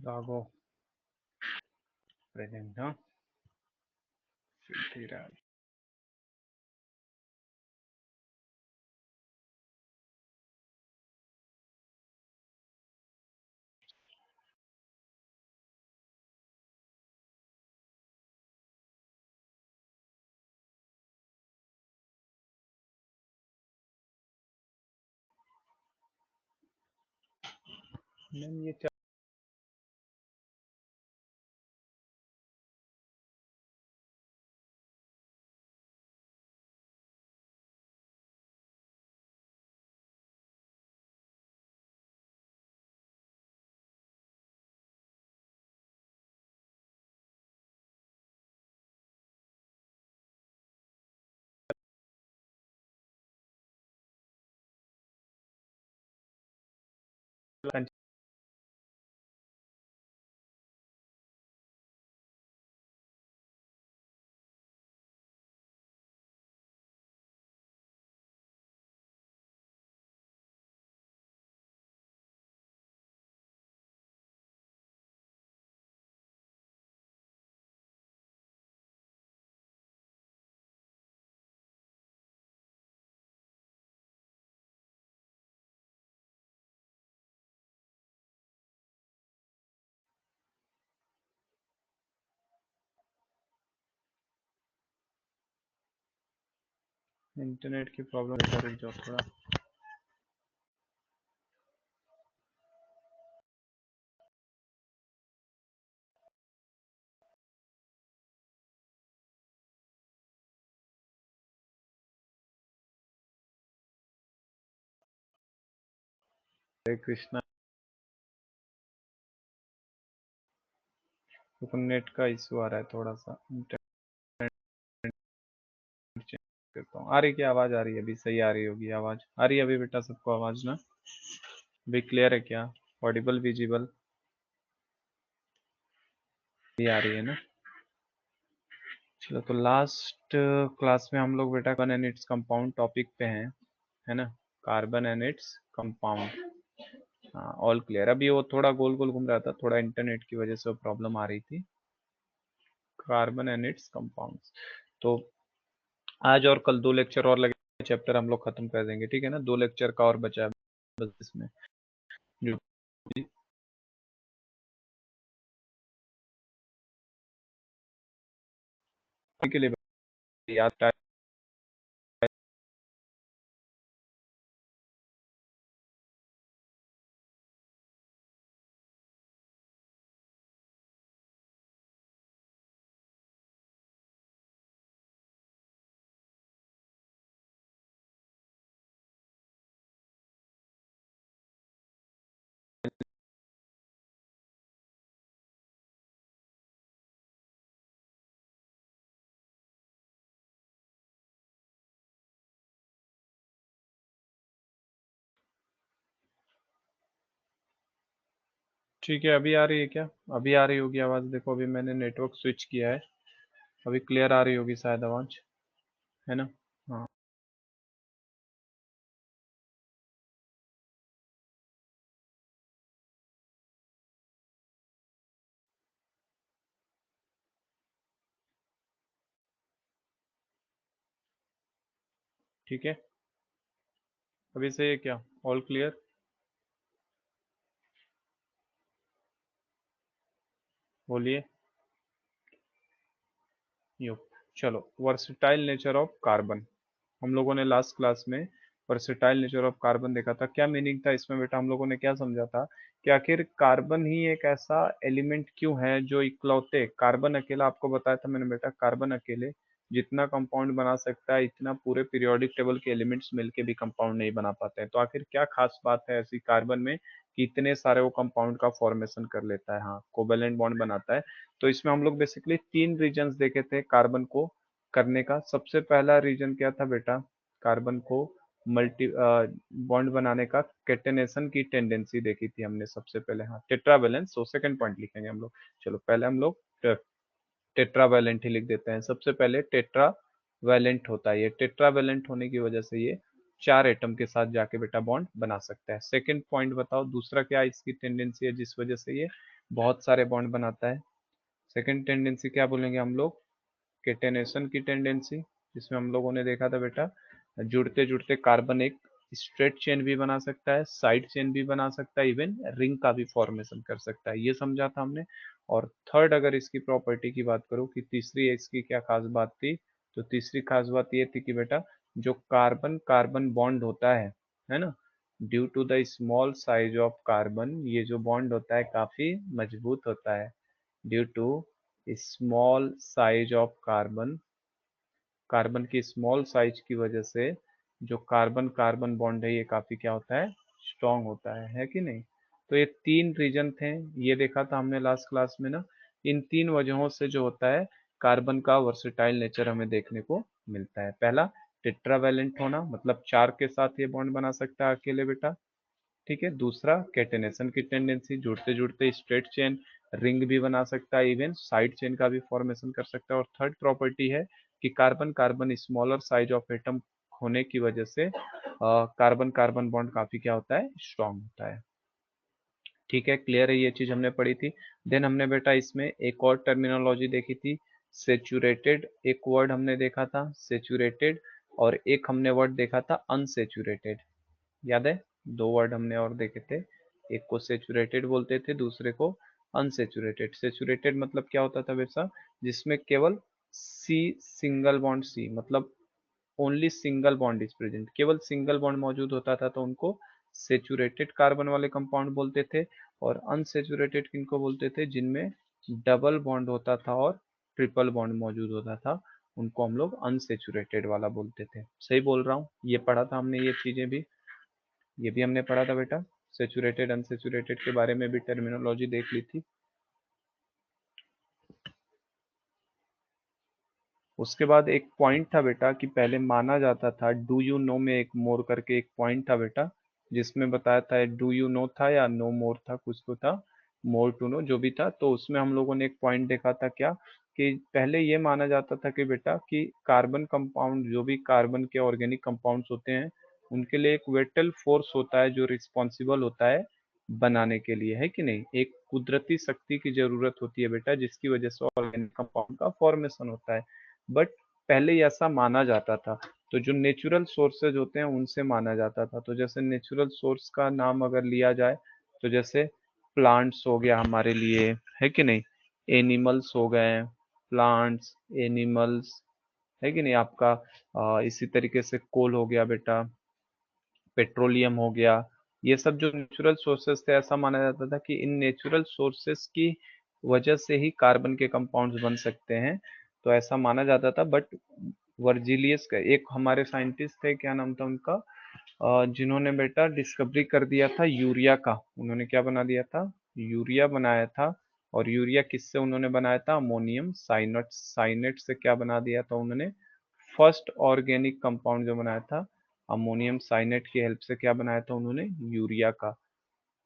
Dago present, huh? Siddhiraj. Ma'am ये internet की problem है, रुक जाओ थोड़ा। हरे कृष्णा। तो नेट का इशू आ रहा है थोड़ा सा, इंटरनेट चेंज करता हूँ। आ रही क्या आवाज? आ रही है अभी? सही आ रही होगी आवाज? आ रही है अभी बेटा सबको आवाज ना? भी क्लियर है क्या? ऑडिबल विजिबल भी आ रही है ना? चलो, तो लास्ट क्लास में हम लोग बेटा carbon and its compound topic पे हैं, है ना? Carbon and its compound. हाँ, ऑल क्लियर। अभी वो थोड़ा गोल गोल घूम रहा था, थोड़ा इंटरनेट की वजह से वो प्रॉब्लम आ रही थी। Carbon and it's compounds. तो आज और कल 2 लेक्चर और लगे, चैप्टर हम लोग खत्म कर देंगे, ठीक है ना? 2 लेक्चर का और बचा है बस इसमें, जो के लिए याद। ठीक है, अभी आ रही है क्या? अभी आ रही होगी आवाज। देखो अभी मैंने नेटवर्क स्विच किया है, अभी क्लियर आ रही होगी शायद आवाज, है ना? हाँ, ठीक है। अभी से ये क्या ऑल क्लियर? बोलिए। यो, चलो, वर्सटाइल नेचर ऑफ कार्बन। हम लोगों ने लास्ट क्लास में वर्सेटाइल नेचर ऑफ कार्बन देखा था। क्या मीनिंग था इसमें बेटा? हम लोगों ने क्या समझा था कि आखिर कार्बन ही एक ऐसा एलिमेंट क्यों है जो इकलौते, कार्बन अकेला, आपको बताया था मैंने बेटा, कार्बन अकेले जितना कंपाउंड बना सकता है इतना पूरे पीरियोडिक टेबल के एलिमेंट्स मिलके भी कंपाउंड नहीं बना पाते हैं। तो आखिर क्या खास बात है ऐसी कार्बन में कि इतने सारे वो कंपाउंड का फॉर्मेशन कर लेता है? हाँ, कोवेलेंट बॉन्ड बनाता है। तो इसमें हम लोग बेसिकली 3 रीजन्स देखे थे कार्बन को करने का। सबसे पहला रीजन क्या था बेटा? कार्बन को मल्टी बॉन्ड बनाने का कैटेनेशन की टेंडेंसी देखी थी हमने सबसे पहले। हाँ, टेट्रावेलेंस। तो सेकंड पॉइंट लिखेंगे हम लोग। चलो, पहले हम लोग टेट्रावेलेंट ही लिख देते हैं। सबसे पहले टेट्रावेलेंट होता है। ये टेट्रावेलेंट होने की वजह से ये 4 एटम के साथ जाके बेटा बॉन्ड बना सकता है। सेकंड पॉइंट बताओ, दूसरा क्या इसकी टेंडेंसी है जिस वजह से ये बहुत सारे बॉन्ड बनाता है। सेकंड टेंडेंसी क्या बोलेंगे हम लोग, केटेनेशन की टेंडेंसी, जिसमें हम लोगों ने देखा था बेटा जुड़ते जुड़ते कार्बन एक स्ट्रेट चेन भी बना सकता है, साइड चेन भी बना सकता है, इवन रिंग का भी फॉर्मेशन कर सकता है, ये समझा था हमने। और थर्ड अगर इसकी प्रॉपर्टी की बात करूँ कि तीसरी इसकी क्या खास बात थी, तो तीसरी खास बात ये थी कि बेटा जो कार्बन कार्बन बॉन्ड होता है ना, due to the small size of carbon, ये जो बॉन्ड होता है काफी मजबूत होता है। Due to small size of carbon, carbon की स्मॉल साइज की वजह से जो कार्बन कार्बन बॉन्ड है ये काफी क्या होता है, स्ट्रांग होता है कि नहीं। तो ये तीन रीजन थे, ये देखा था हमने लास्ट क्लास में ना। इन तीन वजहों से जो होता है कार्बन का वर्सेटाइल नेचर हमें देखने को मिलता है। पहला, टेट्रावेलेंट होना, मतलब चार के साथ ये बॉन्ड बना सकता है अकेले बेटा। ठीक है, दूसरा कैटेनेशन की टेंडेंसी, जुड़ते जुड़ते स्ट्रेट चेन रिंग भी बना सकता है, इवन साइड चेन का भी फॉर्मेशन कर सकता है। और थर्ड प्रॉपर्टी है कि carbon carbon smaller size of atom होने की वजह से कार्बन कार्बन बॉन्ड काफी क्या होता है, स्ट्रांग होता है। ठीक है, क्लियर है, ये चीज हमने पढ़ी थी। देन हमने बेटा इसमें एक और टर्मिनोलॉजी देखी थी, सेचुरेटेड, एक वर्ड हमने देखा था सेचुरेटेड, और एक हमने वर्ड देखा था अनसेचुरेटेड, याद है, दो वर्ड हमने और देखे थे, एक को सेचुरेटेड बोलते थे, दूसरे को अनसेचुरेटेड। सेचुरेटेड मतलब क्या होता था वैसा, जिसमें केवल सी, सिंगल बॉन्ड सी, मतलब only single bond is present, केवल सिंगल बॉन्ड मौजूद होता था, तो उनको सेचुरेटेड कार्बन वाले कंपाउंड बोलते थे। और अनसेचुरेटेड किनको बोलते थे, जिनमें डबल बॉन्ड होता था और ट्रिपल बॉन्ड मौजूद होता था, उनको हम लोग अनसेचुरेटेड वाला बोलते थे। सही बोल रहा हूँ, ये पढ़ा था हमने, ये चीजें भी, ये भी हमने पढ़ा था बेटा, सेचुरेटेड अनसेचुरेटेड के बारे में भी टर्मिनोलॉजी देख ली थी। उसके बाद एक पॉइंट था बेटा कि पहले माना जाता था, डू यू नो में एक मोर करके एक पॉइंट था बेटा, जिसमें बताया था डू यू नो था या नो मोर था, कुछ तो था, मोर टू नो जो भी था। तो उसमें हम लोगों ने एक पॉइंट देखा था क्या, कि पहले ये माना जाता था कि बेटा कि कार्बन कंपाउंड, जो भी कार्बन के ऑर्गेनिक कंपाउंड्स होते हैं, उनके लिए एक वेटल फोर्स होता है जो रिस्पॉन्सिबल होता है बनाने के लिए, है कि नहीं, एक कुदरती शक्ति की जरूरत होती है बेटा, जिसकी वजह से ऑर्गेनिक कंपाउंड का फॉर्मेशन होता है। बट पहले ये ऐसा माना जाता था, तो जो नेचुरल सोर्सेज होते हैं उनसे माना जाता था। तो जैसे नेचुरल सोर्स का नाम अगर लिया जाए, तो जैसे प्लांट्स हो गया हमारे लिए, है कि नहीं, एनिमल्स हो गए, प्लांट्स, एनिमल्स, है कि नहीं आपका, इसी तरीके से कोल हो गया बेटा, पेट्रोलियम हो गया, ये सब जो नेचुरल सोर्सेस थे, ऐसा माना जाता था कि इन नेचुरल सोर्सेस की वजह से ही कार्बन के कंपाउंड्स बन सकते हैं, तो ऐसा माना जाता था। बट वर्जिलियस का एक हमारे साइंटिस्ट थे, क्या नाम था उनका, जिन्होंने बेटा डिस्कवरी कर दिया था यूरिया का, उन्होंने क्या बना दिया था, यूरिया बनाया था। और यूरिया किससे उन्होंने बनाया था, अमोनियम साइनेट, साइनेट से क्या बना दिया था उन्होंने, फर्स्ट ऑर्गेनिक कंपाउंड जो बनाया था, अमोनियम साइनेट की हेल्प से क्या बनाया था उन्होंने, यूरिया का,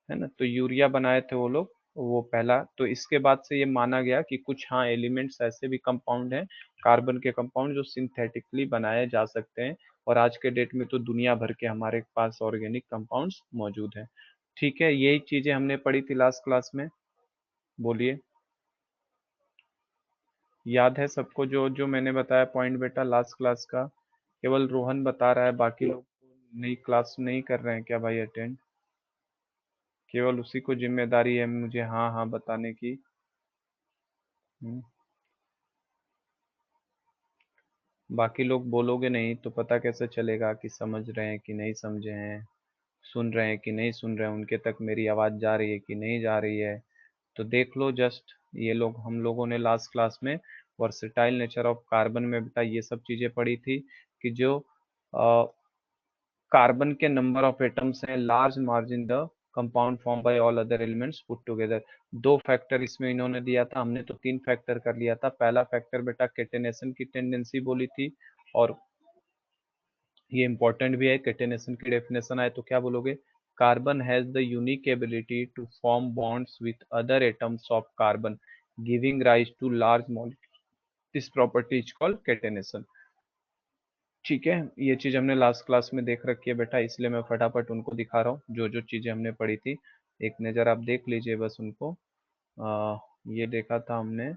है ना। तो यूरिया बनाए थे वो लोग, वो पहला। तो इसके बाद से ये माना गया कि कुछ हाँ एलिमेंट्स ऐसे भी कंपाउंड हैं, कार्बन के कंपाउंड, जो सिंथेटिकली बनाए जा सकते हैं। और आज के डेट में तो दुनिया भर के हमारे पास ऑर्गेनिक कंपाउंड्स मौजूद हैं। ठीक है, यही चीजें हमने पढ़ी थी लास्ट क्लास में, बोलिए, याद है सबको जो जो मैंने बताया पॉइंट बेटा लास्ट क्लास का। केवल रोहन बता रहा है, बाकी लोग नई क्लास नहीं कर रहे हैं क्या भाई अटेंड, केवल उसी को जिम्मेदारी है मुझे हाँ हाँ बताने की। हम्म, बाकी लोग बोलोगे नहीं तो पता कैसे चलेगा कि समझ रहे हैं कि नहीं समझे हैं, सुन रहे हैं कि नहीं सुन रहे हैं, उनके तक मेरी आवाज़ जा रही है कि नहीं जा रही है। तो देख लो जस्ट, ये लोग, हम लोगों ने लास्ट क्लास में वर्सेटाइल नेचर ऑफ कार्बन में बेटा ये सब चीज़ें पढ़ी थी, कि जो कार्बन के नंबर ऑफ एटम्स हैं large margin the compound form by all other elements put together. दो फैक्टर इसमें इन्होंने दिया था, हमने तो तीन फैक्टर कर लिया था। पहला फैक्टर बेटा केटेनेशन की टेंडेंसी बोली थी, और ये इंपॉर्टेंट भी है, केटेनेशन की डेफिनेशन आए तो क्या बोलोगे, carbon has the unique ability to form bonds with other atoms of carbon giving rise to large molecule, this property is called catenation. ठीक है, ये चीज हमने लास्ट क्लास में देख रखी है बेटा, इसलिए मैं फटाफट उनको दिखा रहा हूँ जो जो चीजें हमने पढ़ी थी, एक नज़र आप देख लीजिए बस उनको। ये देखा था हमने,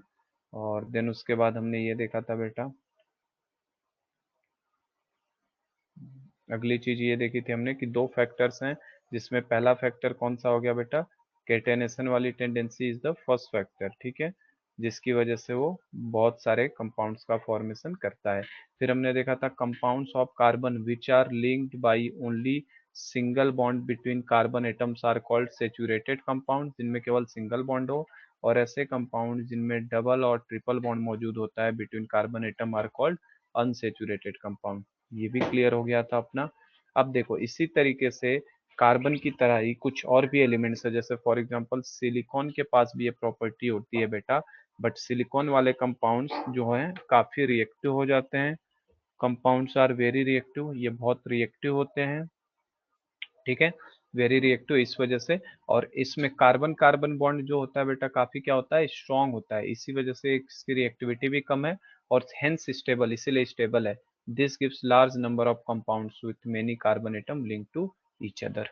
और देन उसके बाद हमने ये देखा था बेटा, अगली चीज ये देखी थी हमने कि दो फैक्टर्स हैं, जिसमें पहला फैक्टर कौन सा हो गया बेटा, कैटेनेशन वाली tendency is the first factor, ठीक है, जिसकी वजह से वो बहुत सारे कंपाउंड्स का फॉर्मेशन करता है। फिर हमने देखा था compounds of carbon which are linked by only single bond between carbon atoms are called saturated compound, जिनमें केवल सिंगल बॉन्ड हो, और ऐसे कंपाउंड जिनमें डबल और ट्रिपल बॉन्ड मौजूद होता है between carbon atom are called unsaturated compound. ये भी क्लियर हो गया था अपना। अब देखो इसी तरीके से कार्बन की तरह ही कुछ और भी एलिमेंट्स है, जैसे फॉर एग्जांपल सिलिकॉन के पास भी ये प्रॉपर्टी होती है बेटा, बट सिलिकॉन वाले कंपाउंड्स जो हैं काफी रिएक्टिव हो जाते हैं। कंपाउंड्स आर वेरी रिएक्टिव, ये बहुत रिएक्टिव होते हैं, ठीक है, वेरी रिएक्टिव इस वजह से। और इसमें कार्बन कार्बन बॉन्ड जो होता है बेटा काफी क्या होता है, स्ट्रांग होता है, इसी वजह से इसकी रिएक्टिविटी भी कम है, और हेंस स्टेबल, इसीलिए स्टेबल है। This gives large number of compounds with many carbon atom link to each other,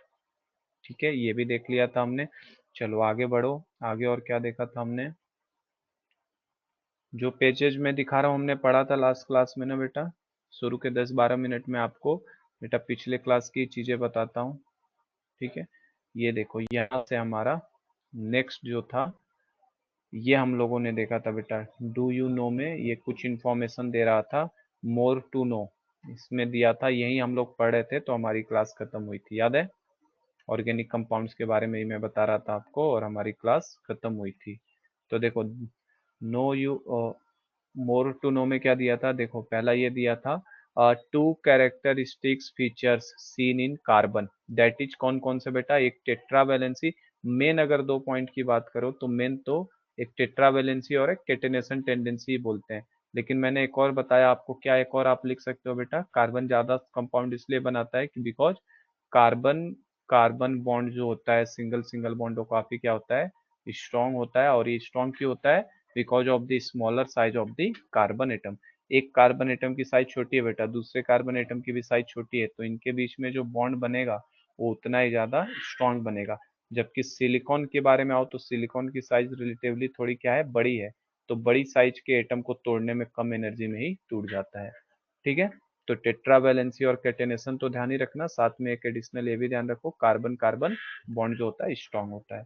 ठीक है, ये भी देख लिया था हमने। चलो आगे बढ़ो, आगे और क्या देखा था हमने, जो पेजेज में दिखा रहा हूँ हमने पढ़ा था लास्ट क्लास में ना बेटा, शुरू के 10-12 मिनट में आपको बेटा पिछले क्लास की चीजें बताता हूँ, ठीक है। ये देखो यहाँ से हमारा नेक्स्ट जो था, ये हम लोगों ने देखा था बेटा, डू यू नो में ये कुछ इंफॉर्मेशन दे रहा था, मोर टू नो इसमें दिया था, यही हम लोग पढ़ रहे थे तो हमारी क्लास खत्म हुई थी, याद है, ऑर्गेनिक कंपाउंड्स के बारे में ही मैं बता रहा था आपको और हमारी क्लास खत्म हुई थी। तो देखो know you more to know में क्या दिया था, देखो पहला ये दिया था two characteristics features seen in carbon, that is कौन कौन से बेटा, एक टेट्रावैलेंसी, मेन अगर 2 पॉइंट की बात करो तो मेन तो एक टेट्रावैलेंसी और एक केटेनेशन टेंडेंसी बोलते हैं, लेकिन मैंने एक और बताया आपको, क्या एक और आप लिख सकते हो बेटा, कार्बन ज्यादा कंपाउंड इसलिए बनाता है कि बिकॉज कार्बन कार्बन बॉन्ड जो होता है सिंगल सिंगल बॉन्ड वो काफी क्या होता है, स्ट्रांग होता है, और ये स्ट्रांग क्यों होता है, because of the smaller size of the carbon atom. एक कार्बन एटम की साइज छोटी है बेटा, दूसरे कार्बन एटम की भी साइज छोटी है, तो इनके बीच में जो बॉन्ड बनेगा वो उतना ही ज्यादा स्ट्रांग बनेगा। जबकि सिलिकॉन के बारे में आओ तो सिलिकॉन की साइज रिलेटिवली थोड़ी क्या है, बड़ी है, तो बड़ी साइज के एटम को तोड़ने में कम एनर्जी में ही टूट जाता है, ठीक है। तो टेट्रावैलेंसी और कैटेनेशन तो ध्यान ही रखना, साथ में एक एडिशनल ये भी ध्यान रखो, कार्बन कार्बन बॉन्ड जो होता है स्ट्रांग होता है।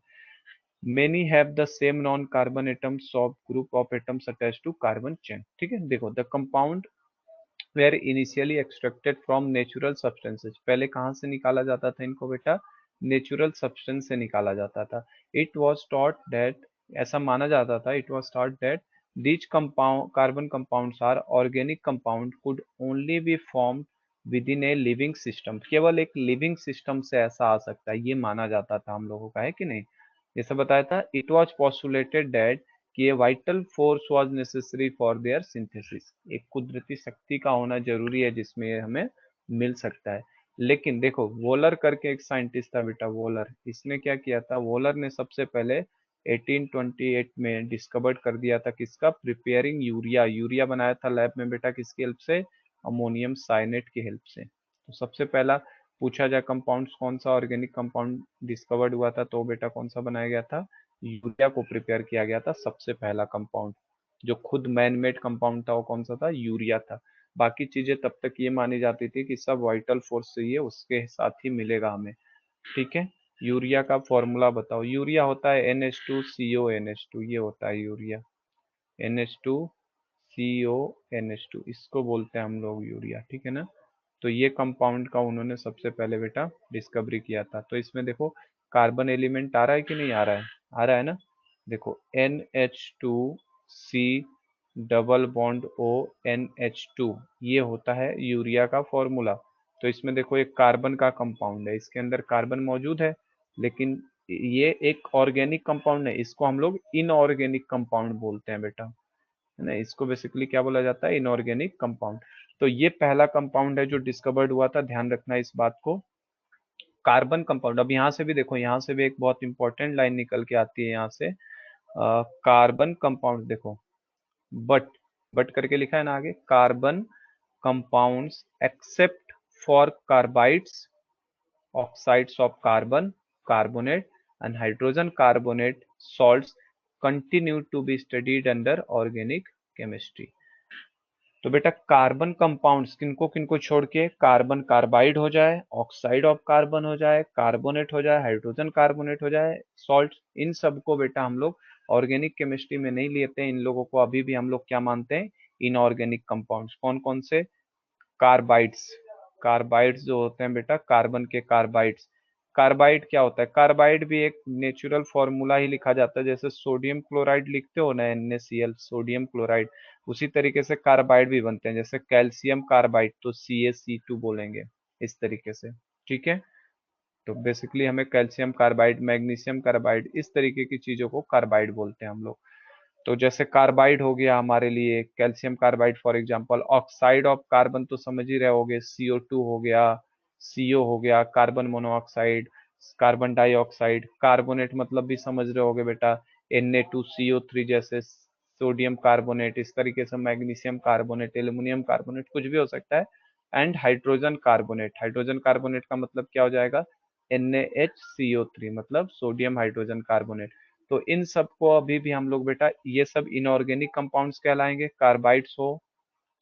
many have the same non carbon atoms of group of atoms attached to carbon chain, ठीक है। देखो the compound were initially extracted from natural substances, पहले कहाँ से निकाला जाता था इनको बेटा, नेचुरल सब्सटेंस से निकाला जाता था। इट वॉज थॉट दैट, ऐसा माना जाता था, it was thought that these compound carbon compounds are organic compound could only be formed within a living system, केवल एक लिविंग सिस्टम से ऐसा आ सकता है, ये माना जाता था हम लोगों का, है कि नहीं, जैसे बताया था। इट वॉज पोस्टुलेटेड दैट कि a vital force was necessary for their synthesis, एक कुदरती शक्ति का होना जरूरी है जिसमें ये हमें मिल सकता है। लेकिन देखो वोलर करके एक साइंटिस्ट था बेटा, वोलर, इसने क्या किया था, वोलर ने सबसे पहले 1828 में डिस्कवर्ड कर दिया था किसका, प्रिपेयरिंग यूरिया, यूरिया बनाया था लैब में बेटा किसकी हेल्प से, अमोनियम साइनेट की हेल्प से। तो सबसे पहला पूछा जाए कंपाउंड्स कौन सा ऑर्गेनिक कंपाउंड डिस्कवर्ड हुआ था, तो बेटा कौन सा बनाया गया था, यूरिया को प्रिपेयर किया गया था सबसे पहला कंपाउंड, जो खुद मैन मेड कंपाउंड था वो कौन सा था, यूरिया था। बाकी चीजें तब तक ये मानी जाती थी कि सब वाइटल फोर्स चाहिए उसके साथ ही मिलेगा हमें, ठीक है। यूरिया का फॉर्मूला बताओ, यूरिया होता है NH2CO NH2, ये होता है यूरिया, NH2CONH2, इसको बोलते हैं हम लोग यूरिया, ठीक है ना। तो ये कंपाउंड का उन्होंने सबसे पहले बेटा डिस्कवरी किया था। तो इसमें देखो कार्बन एलिमेंट आ रहा है कि नहीं आ रहा है, आ रहा है ना, देखो NH2C डबल बॉन्ड ONH2, ये होता है यूरिया का फॉर्मूला। तो इसमें देखो एक कार्बन का कंपाउंड है, इसके अंदर कार्बन मौजूद है, लेकिन ये एक ऑर्गेनिक कंपाउंड है, इसको हम लोग इनऑर्गेनिक कंपाउंड बोलते हैं बेटा, है ना, इसको बेसिकली क्या बोला जाता है, इनऑर्गेनिक कंपाउंड। तो ये पहला कंपाउंड है जो डिस्कवर्ड हुआ था, ध्यान रखना इस बात को। कार्बन कंपाउंड, अब यहाँ से भी देखो, यहाँ से भी एक बहुत इंपॉर्टेंट लाइन निकल के आती है यहाँ से, कार्बन कंपाउंड देखो, बट बट करके लिखा है ना आगे, carbon compounds except for carbides, oxides of carbon, carbonate and hydrogen carbonate salts continue to be studied under organic chemistry. तो बेटा कार्बन कंपाउंड्स किनको किनको छोड़ के, कार्बन कार्बाइड हो जाए, ऑक्साइड ऑफ कार्बन हो जाए, कार्बोनेट हो जाए, हाइड्रोजन कार्बोनेट हो जाए, सॉल्ट, इन सबको बेटा हम लोग ऑर्गेनिक केमिस्ट्री में नहीं लेते हैं। इन लोगों को अभी भी हम लोग क्या मानते हैं, इनऑर्गेनिक कंपाउंड्स। कौन कौन से, कार्बाइड्स, कार्बाइड्स जो होते हैं बेटा, कार्बन के कार्बाइड्स। कार्बाइड क्या होता है, कार्बाइड भी एक नेचुरल फॉर्मूला ही लिखा जाता है, जैसे सोडियम क्लोराइड लिखते हो ना, NaCl, सोडियम क्लोराइड, उसी तरीके से कार्बाइड भी बनते हैं, जैसे कैल्शियम कार्बाइड तो CaC2 बोलेंगे, इस तरीके से। ठीक है, तो बेसिकली हमें कैल्शियम कार्बाइड, मैग्नीशियम कार्बाइड, इस तरीके की चीजों को कार्बाइड बोलते हैं हम लोग। तो जैसे कार्बाइड हो गया हमारे लिए, calcium carbide for example, oxide of carbon तो समझ ही रहे होगे, CO2 हो गया, CO हो गया, carbon monoxide, carbon dioxide, carbonate मतलब भी समझ रहे होगे बेटा, Na2CO3 जैसे, सोडियम कार्बोनेट, इस तरीके से मैग्नीशियम कार्बोनेट, एल्यूमिनियम कार्बोनेट, कुछ भी हो सकता है। And hydrogen carbonate, hydrogen carbonate का मतलब क्या हो जाएगा, NaHCO3 मतलब सोडियम हाइड्रोजन कार्बोनेट। तो इन सबको अभी भी हम लोग बेटा ये सब इनऑर्गेनिक कंपाउंड्स कहलाएंगे, कार्बाइड्स हो,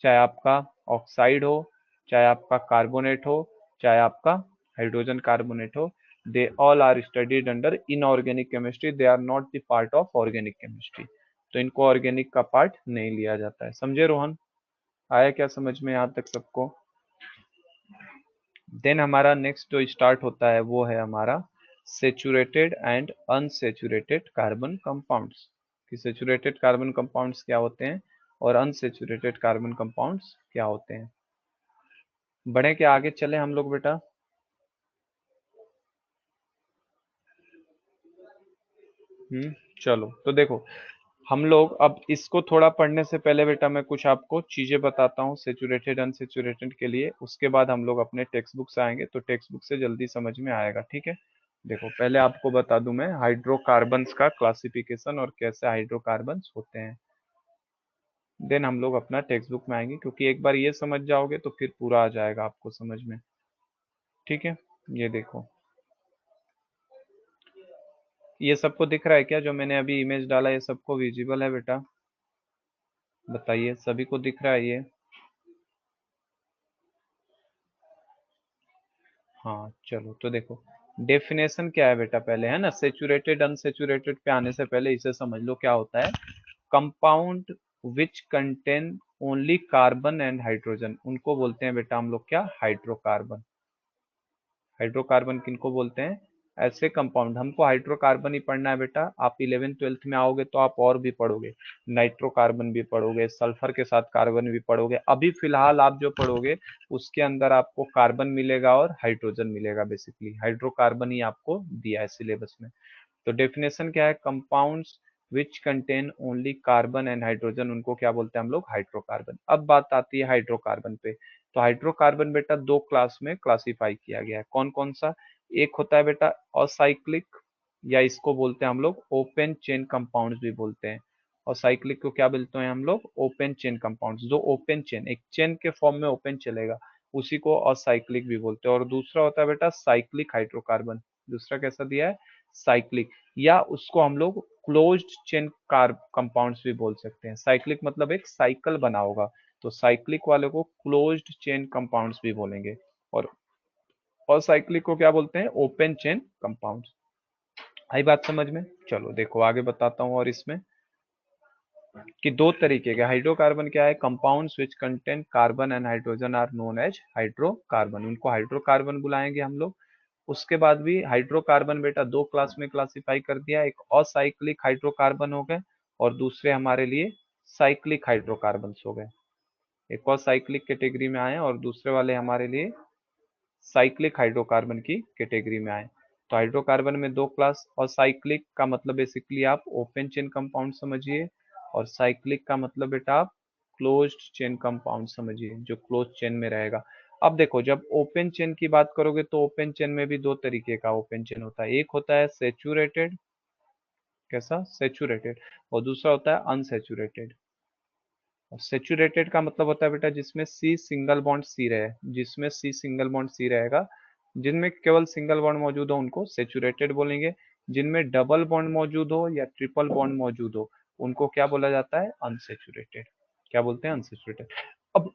चाहे आपका ऑक्साइड हो, चाहे आपका कार्बोनेट हो, चाहे आपका हाइड्रोजन कार्बोनेट हो, they all are studied under inorganic chemistry, they are not the part of organic chemistry. तो इनको ऑर्गेनिक का पार्ट नहीं लिया जाता है। समझे रोहन, आया क्या समझ में यहाँ तक सबको? देन हमारा नेक्स्ट जो स्टार्ट होता है वो है हमारा saturated and unsaturated carbon compounds. कि सेचुरेटेड कार्बन कंपाउंड्स क्या होते हैं और अनसेचुरेटेड कार्बन कंपाउंड्स क्या होते हैं। बढ़े क्या आगे चले हम लोग बेटा? चलो तो देखो, हम लोग अब इसको थोड़ा पढ़ने से पहले बेटा मैं कुछ आपको चीजें बताता हूँ सेचुरेटेड अनसेचुरेटेड के लिए, उसके बाद हम लोग अपने टेक्स्ट बुक से आएंगे, तो टेक्स्ट बुक से जल्दी समझ में आएगा। ठीक है, देखो पहले आपको बता दूं मैं हाइड्रोकार्बन्स का क्लासिफिकेशन और कैसे हाइड्रोकार्बन्स होते हैं, देन हम लोग अपना टेक्स्ट बुक में आएंगे, क्योंकि एक बार ये समझ जाओगे तो फिर पूरा आ जाएगा आपको समझ में। ठीक है, ये देखो, ये सबको दिख रहा है क्या, जो मैंने अभी इमेज डाला ये सबको विजिबल है बेटा? बताइए, सभी को दिख रहा है ये? हाँ चलो तो देखो, डेफिनेशन क्या है बेटा पहले, है ना, सेचुरेटेड अनसेचुरेटेड पे आने से पहले इसे समझ लो क्या होता है। Compound which contain only carbon and hydrogen, उनको बोलते हैं बेटा हम लोग क्या, हाइड्रोकार्बन। हाइड्रोकार्बन किनको बोलते हैं, ऐसे कंपाउंड, हमको हाइड्रोकार्बन ही पढ़ना है बेटा, आप 11th 12th में आओगे तो आप और भी पढ़ोगे, नाइट्रोकार्बन भी पढ़ोगे, सल्फर के साथ कार्बन भी पढ़ोगे, अभी फिलहाल आप जो पढ़ोगे उसके अंदर आपको कार्बन मिलेगा और हाइड्रोजन मिलेगा, बेसिकली हाइड्रोकार्बन ही आपको दिया है सिलेबस में। तो डेफिनेशन क्या है, compounds which contain only carbon and hydrogen, उनको क्या बोलते हैं हम लोग, हाइड्रोकार्बन। अब बात आती है हाइड्रोकार्बन पे, तो हाइड्रोकार्बन बेटा दो क्लास में क्लासिफाई किया गया है, कौन कौन सा, एक होता है बेटा असाइक्लिक, या इसको बोलते हैं हम लोग ओपन चेन कंपाउंड्स भी बोलते हैं। और साइक्लिक को क्या बोलते हैं हम लोग, ओपन चेन कंपाउंड्स, जो ओपन चेन, एक चेन के फॉर्म में ओपन चलेगा, उसी को असाइक्लिक भी बोलते हैं। और दूसरा होता है बेटा साइक्लिक हाइड्रोकार्बन, दूसरा कैसा दिया है, साइक्लिक, या उसको हम लोग क्लोज्ड चेन कार कंपाउंड्स भी बोल सकते हैं। साइक्लिक मतलब एक साइकिल बना होगा, तो साइक्लिक वाले को क्लोज्ड चेन कंपाउंड्स भी बोलेंगे। और साइक्लिक को क्या बोलते हैं, ओपन चेन कंपाउंड्स। आई बात समझ में? चलो देखो आगे बताता हूँ, और इसमें कि दो तरीके के हाइड्रोकार्बन क्या है, compounds which contain carbon and hydrogen are known as hydrocarbon, उनको हाइड्रोकार्बन बुलाएंगे हम लोग। उसके बाद भी हाइड्रोकार्बन बेटा दो क्लास में क्लासिफाई कर दिया, एक असाइक्लिक हाइड्रोकार्बन हो गए और दूसरे हमारे लिए साइक्लिक हाइड्रोकार्बन हो गए। एक असाइक्लिक कैटेगरी में आए और दूसरे वाले हमारे लिए साइक्लिक हाइड्रोकार्बन की कैटेगरी में आए। तो हाइड्रोकार्बन में दो क्लास, और साइक्लिक का मतलब बेसिकली आप ओपन चेन कंपाउंड समझिए, और साइक्लिक का मतलब बेटा आप क्लोज्ड चेन कंपाउंड समझिए, जो क्लोज चेन में रहेगा। अब देखो, जब ओपन चेन की बात करोगे तो ओपन चेन में भी दो तरीके का ओपन चेन होता है, एक होता है सेचुरेटेड, कैसा, सेचुरेटेड, और दूसरा होता है अनसेचुरेटेड। सेचुरेटेड का मतलब होता है बेटा जिसमें सी सिंगल बॉन्ड सी रहे, जिसमें सी सिंगल बॉन्ड सी रहेगा, जिनमें केवल सिंगल बॉन्ड मौजूद हो उनको सेचुरेटेड बोलेंगे। जिनमें डबल बॉन्ड मौजूद हो या ट्रिपल बॉन्ड मौजूद हो, उनको क्या बोला जाता है? अनसेचुरेटेड। क्या बोलते हैं? अनसेचुरेटेड। अब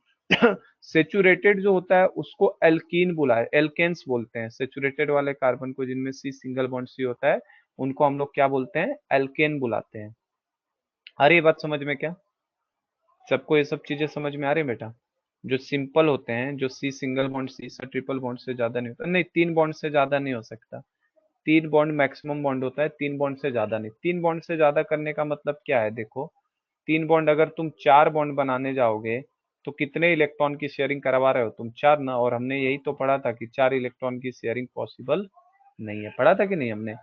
सेचुरेटेड जो होता है उसको एल्कीन बुलाए, एल्केन्स बोलते हैं। सेचुरेटेड वाले कार्बन को जिनमें सी सिंगल बॉन्ड सी होता है, उनको हम लोग क्या बोलते हैं? एल्केन बुलाते हैं। आ रही है बात समझ में क्या? सबको ये सब चीजें समझ में आ रही है बेटा? जो सिंपल होते हैं, जो सी सिंगल बॉन्ड सी से ट्रिपल बॉन्ड से ज्यादा नहीं होता, नहीं 3 बॉन्ड से ज्यादा नहीं हो सकता। 3 बॉन्ड मैक्सिमम बॉन्ड होता है, 3 बॉन्ड से ज्यादा नहीं। 3 बॉन्ड से ज्यादा करने का मतलब क्या है? देखो, 3 बॉन्ड अगर तुम 4 बॉन्ड बनाने जाओगे तो कितने इलेक्ट्रॉन की शेयरिंग करवा रहे हो तुम? 4 ना। और हमने यही तो पढ़ा था कि 4 इलेक्ट्रॉन की शेयरिंग पॉसिबल नहीं है। पढ़ा था कि नहीं हमने?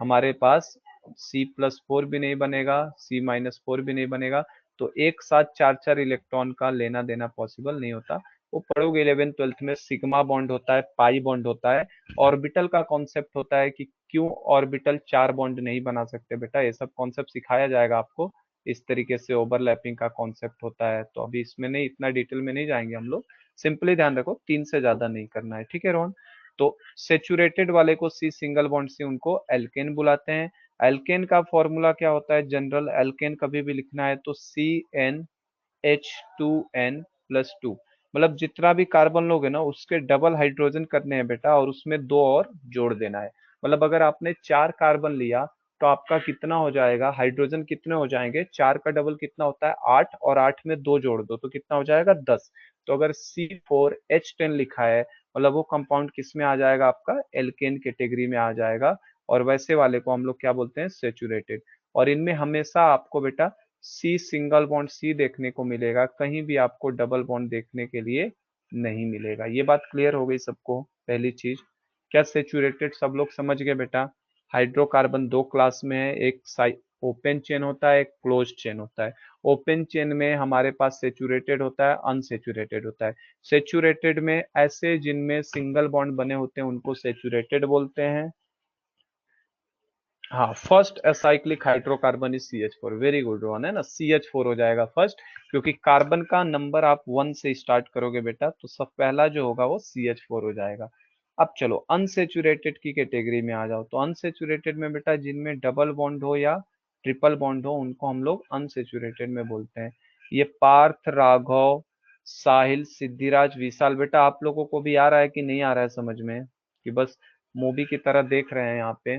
हमारे पास C+4 भी नहीं बनेगा, C-4 भी नहीं बनेगा, तो एक साथ 4 4 इलेक्ट्रॉन का लेना देना पॉसिबल नहीं होता। वो पढ़ोगे 11th 12th में। सिग्मा बॉन्ड होता है, पाई बॉन्ड होता है, ऑर्बिटल का कॉन्सेप्ट होता है कि क्यों ऑर्बिटल 4 बॉन्ड नहीं बना सकते बेटा, ये सब कॉन्सेप्ट सिखाया जाएगा आपको। इस तरीके से ओवरलैपिंग का कॉन्सेप्ट होता है, तो अभी इसमें नहीं, इतना डिटेल में नहीं जाएंगे हम लोग। सिंपली ध्यान रखो 3 से ज्यादा नहीं करना है, ठीक है रोहन? तो सेचुरेटेड वाले को सी सिंगल बॉन्ड से उनको एल्केन बुलाते हैं। एल्केन का फॉर्मूला क्या होता है? जनरल एल्केन कभी भी लिखना है तो CnH2n+2, मतलब जितना भी कार्बन लोगे ना उसके डबल हाइड्रोजन करने हैं बेटा, और उसमें 2 और जोड़ देना है। मतलब अगर आपने 4 कार्बन लिया तो आपका कितना हो जाएगा? हाइड्रोजन कितने हो जाएंगे? 4 का डबल कितना होता है? 8, और 8 में 2 जोड़ दो तो कितना हो जाएगा? 10। तो अगर C4H10 लिखा है, मतलब वो कंपाउंड किस में आ जाएगा? आपका एल्केन कैटेगरी में आ जाएगा। और वैसे वाले को हम लोग क्या बोलते हैं? सेचुरेटेड। और इनमें हमेशा आपको बेटा सी सिंगल बॉन्ड सी देखने को मिलेगा, कहीं भी आपको डबल बॉन्ड देखने के लिए नहीं मिलेगा। ये बात क्लियर हो गई सबको? पहली चीज, क्या सेचुरेटेड सब लोग समझ गए बेटा? हाइड्रोकार्बन 2 क्लास में है, एक ओपन चेन होता है, एक क्लोज चेन होता है। ओपन चेन में हमारे पास सेचुरेटेड होता है, अनसेचुरेटेड होता है। सेचुरेटेड में ऐसे जिनमें सिंगल बॉन्ड बने होते हैं उनको सेचुरेटेड बोलते हैं। हाँ, first acyclic hydrocarbon is CH4। Very good Rohan, है ना? CH4 हो जाएगा फर्स्ट, क्योंकि कार्बन का नंबर आप 1 से स्टार्ट करोगे बेटा, तो सब पहला जो होगा वो CH4 हो जाएगा। अब चलो अनसेचुरेटेड की कैटेगरी में आ जाओ। तो अनसेचुरेटेड में बेटा जिनमें डबल बॉन्ड हो या ट्रिपल बॉन्ड हो उनको हम लोग अनसेचुरेटेड में बोलते हैं। ये पार्थ, राघव, साहिल, सिद्धिराज, विशाल, बेटा आप लोगों को भी आ रहा है कि नहीं आ रहा है समझ में? कि बस मूवी की तरह देख रहे हैं यहाँ पे?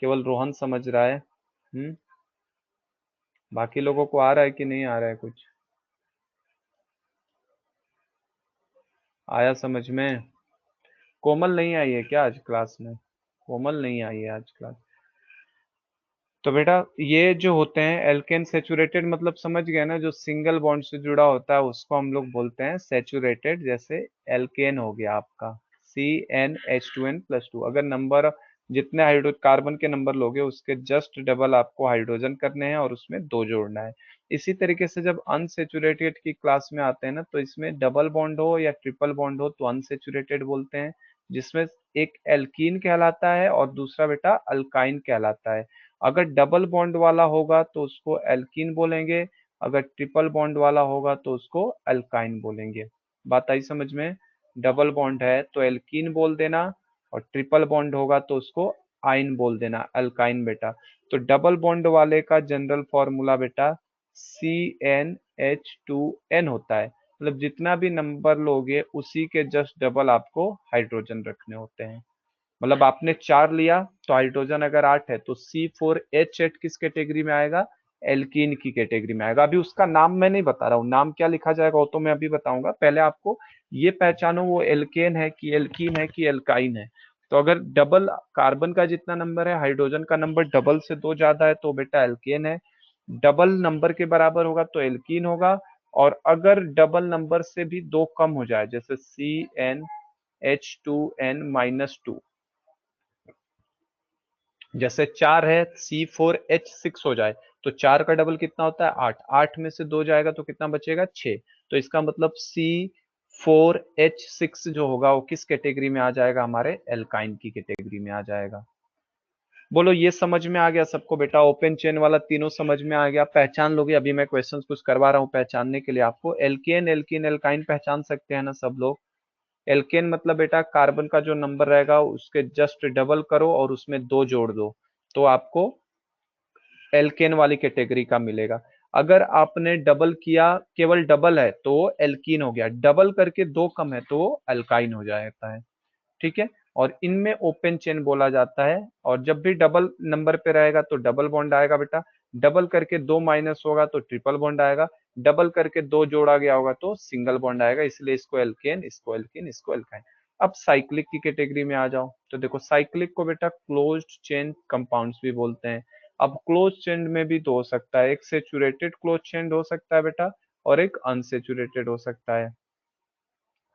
केवल रोहन समझ रहा है? बाकी लोगों को आ रहा है कि नहीं आ रहा है कुछ? आया समझ में? कोमल नहीं आई है क्या आज क्लास में? कोमल नहीं आई है आज क्लास। तो बेटा ये जो होते हैं एल्केन सेचुरेटेड, मतलब समझ गए ना? जो सिंगल बॉन्ड से जुड़ा होता है उसको हम लोग बोलते हैं सेचुरेटेड। जैसे एल्केन हो गया आपका CnH2n+2। अगर नंबर जितने हाइड्रो कार्बन के नंबर लोगे उसके जस्ट डबल आपको हाइड्रोजन करने हैं और उसमें 2 जोड़ना है। इसी तरीके से जब अनसेचुरेटेड की क्लास में आते हैं ना, तो इसमें डबल बॉन्ड हो या ट्रिपल बॉन्ड हो तो अनसेचुरेटेड बोलते हैं, जिसमें एक एल्कीन कहलाता है और दूसरा बेटा अल्काइन कहलाता है। अगर डबल बॉन्ड वाला होगा तो उसको एल्कीन बोलेंगे, अगर ट्रिपल बॉन्ड वाला होगा तो उसको अल्काइन बोलेंगे। बात आई समझ में? डबल बॉन्ड है तो एल्कीन बोल देना, और ट्रिपल बॉन्ड होगा तो उसको आइन बोल देना, अल्काइन बेटा। तो डबल बॉन्ड वाले का जनरल फॉर्मूला बेटा CnH2n होता है। मतलब जितना भी नंबर लोगे उसी के जस्ट डबल आपको हाइड्रोजन रखने होते हैं। मतलब आपने 4 लिया तो हाइड्रोजन अगर 8 है तो C4H8 किस कैटेगरी में आएगा? एल्कीन की कैटेगरी में आएगा। अभी उसका नाम मैं नहीं बता रहा हूँ, नाम क्या लिखा जाएगा वो तो मैं अभी बताऊंगा। पहले आपको ये पहचानो वो एल्केन है कि एल्कीन है कि एल्काइन है। तो अगर डबल कार्बन का जितना नंबर है, हाइड्रोजन का नंबर डबल से 2 ज्यादा है तो बेटा एल्केन है। डबल नंबर के बराबर होगा तो एल्कीन होगा। और अगर डबल नंबर से भी 2 कम हो जाए, जैसे CnH2n-2, जैसे 4 है C4H6 हो जाए, तो 4 का डबल कितना होता है? 8। 8 में से 2 जाएगा तो कितना बचेगा? 6। तो इसका मतलब C4H6 जो होगा वो किस कैटेगरी में आ जाएगा? हमारे एल्काइन की कैटेगरी में आ जाएगा। बोलो ये समझ में आ गया सबको बेटा? ओपन चेन वाला तीनों समझ में आ गया? पहचान लोगे? अभी मैं क्वेश्चंस कुछ करवा रहा हूँ पहचानने के लिए आपको। एल्केन, एल्कीन, एल्काइन पहचान सकते हैं ना सब लोग? एल्केन मतलब बेटा कार्बन का जो नंबर रहेगा उसके जस्ट डबल करो और उसमें 2 जोड़ दो। तो आपको एल्केन वाली कैटेगरी का मिलेगा। अगर आपने डबल किया, केवल डबल है तो एल्कीन हो गया, डबल करके दो कम है तो अल्काइन हो जाता है। ठीक है, और इनमें ओपन चेन बोला जाता है। और जब भी डबल नंबर पे रहेगा तो डबल बॉन्ड आएगा बेटा, डबल करके दो माइनस होगा तो ट्रिपल बॉन्ड आएगा, डबल करके दो जोड़ा गया होगा तो सिंगल बॉन्ड आएगा। इसलिए इसको एल्केन, इसको एल्किन, इसको एल्काइन। अब साइक्लिक की कैटेगरी में आ जाओ तो देखो, साइक्लिक को बेटा क्लोज्ड चेन कंपाउंड्स भी बोलते हैं। अब क्लोज चेन में भी तो हो सकता है, एक सेचुरेटेड क्लोज चेन हो सकता है बेटा, और एक अनसेचुरेटेड हो सकता है।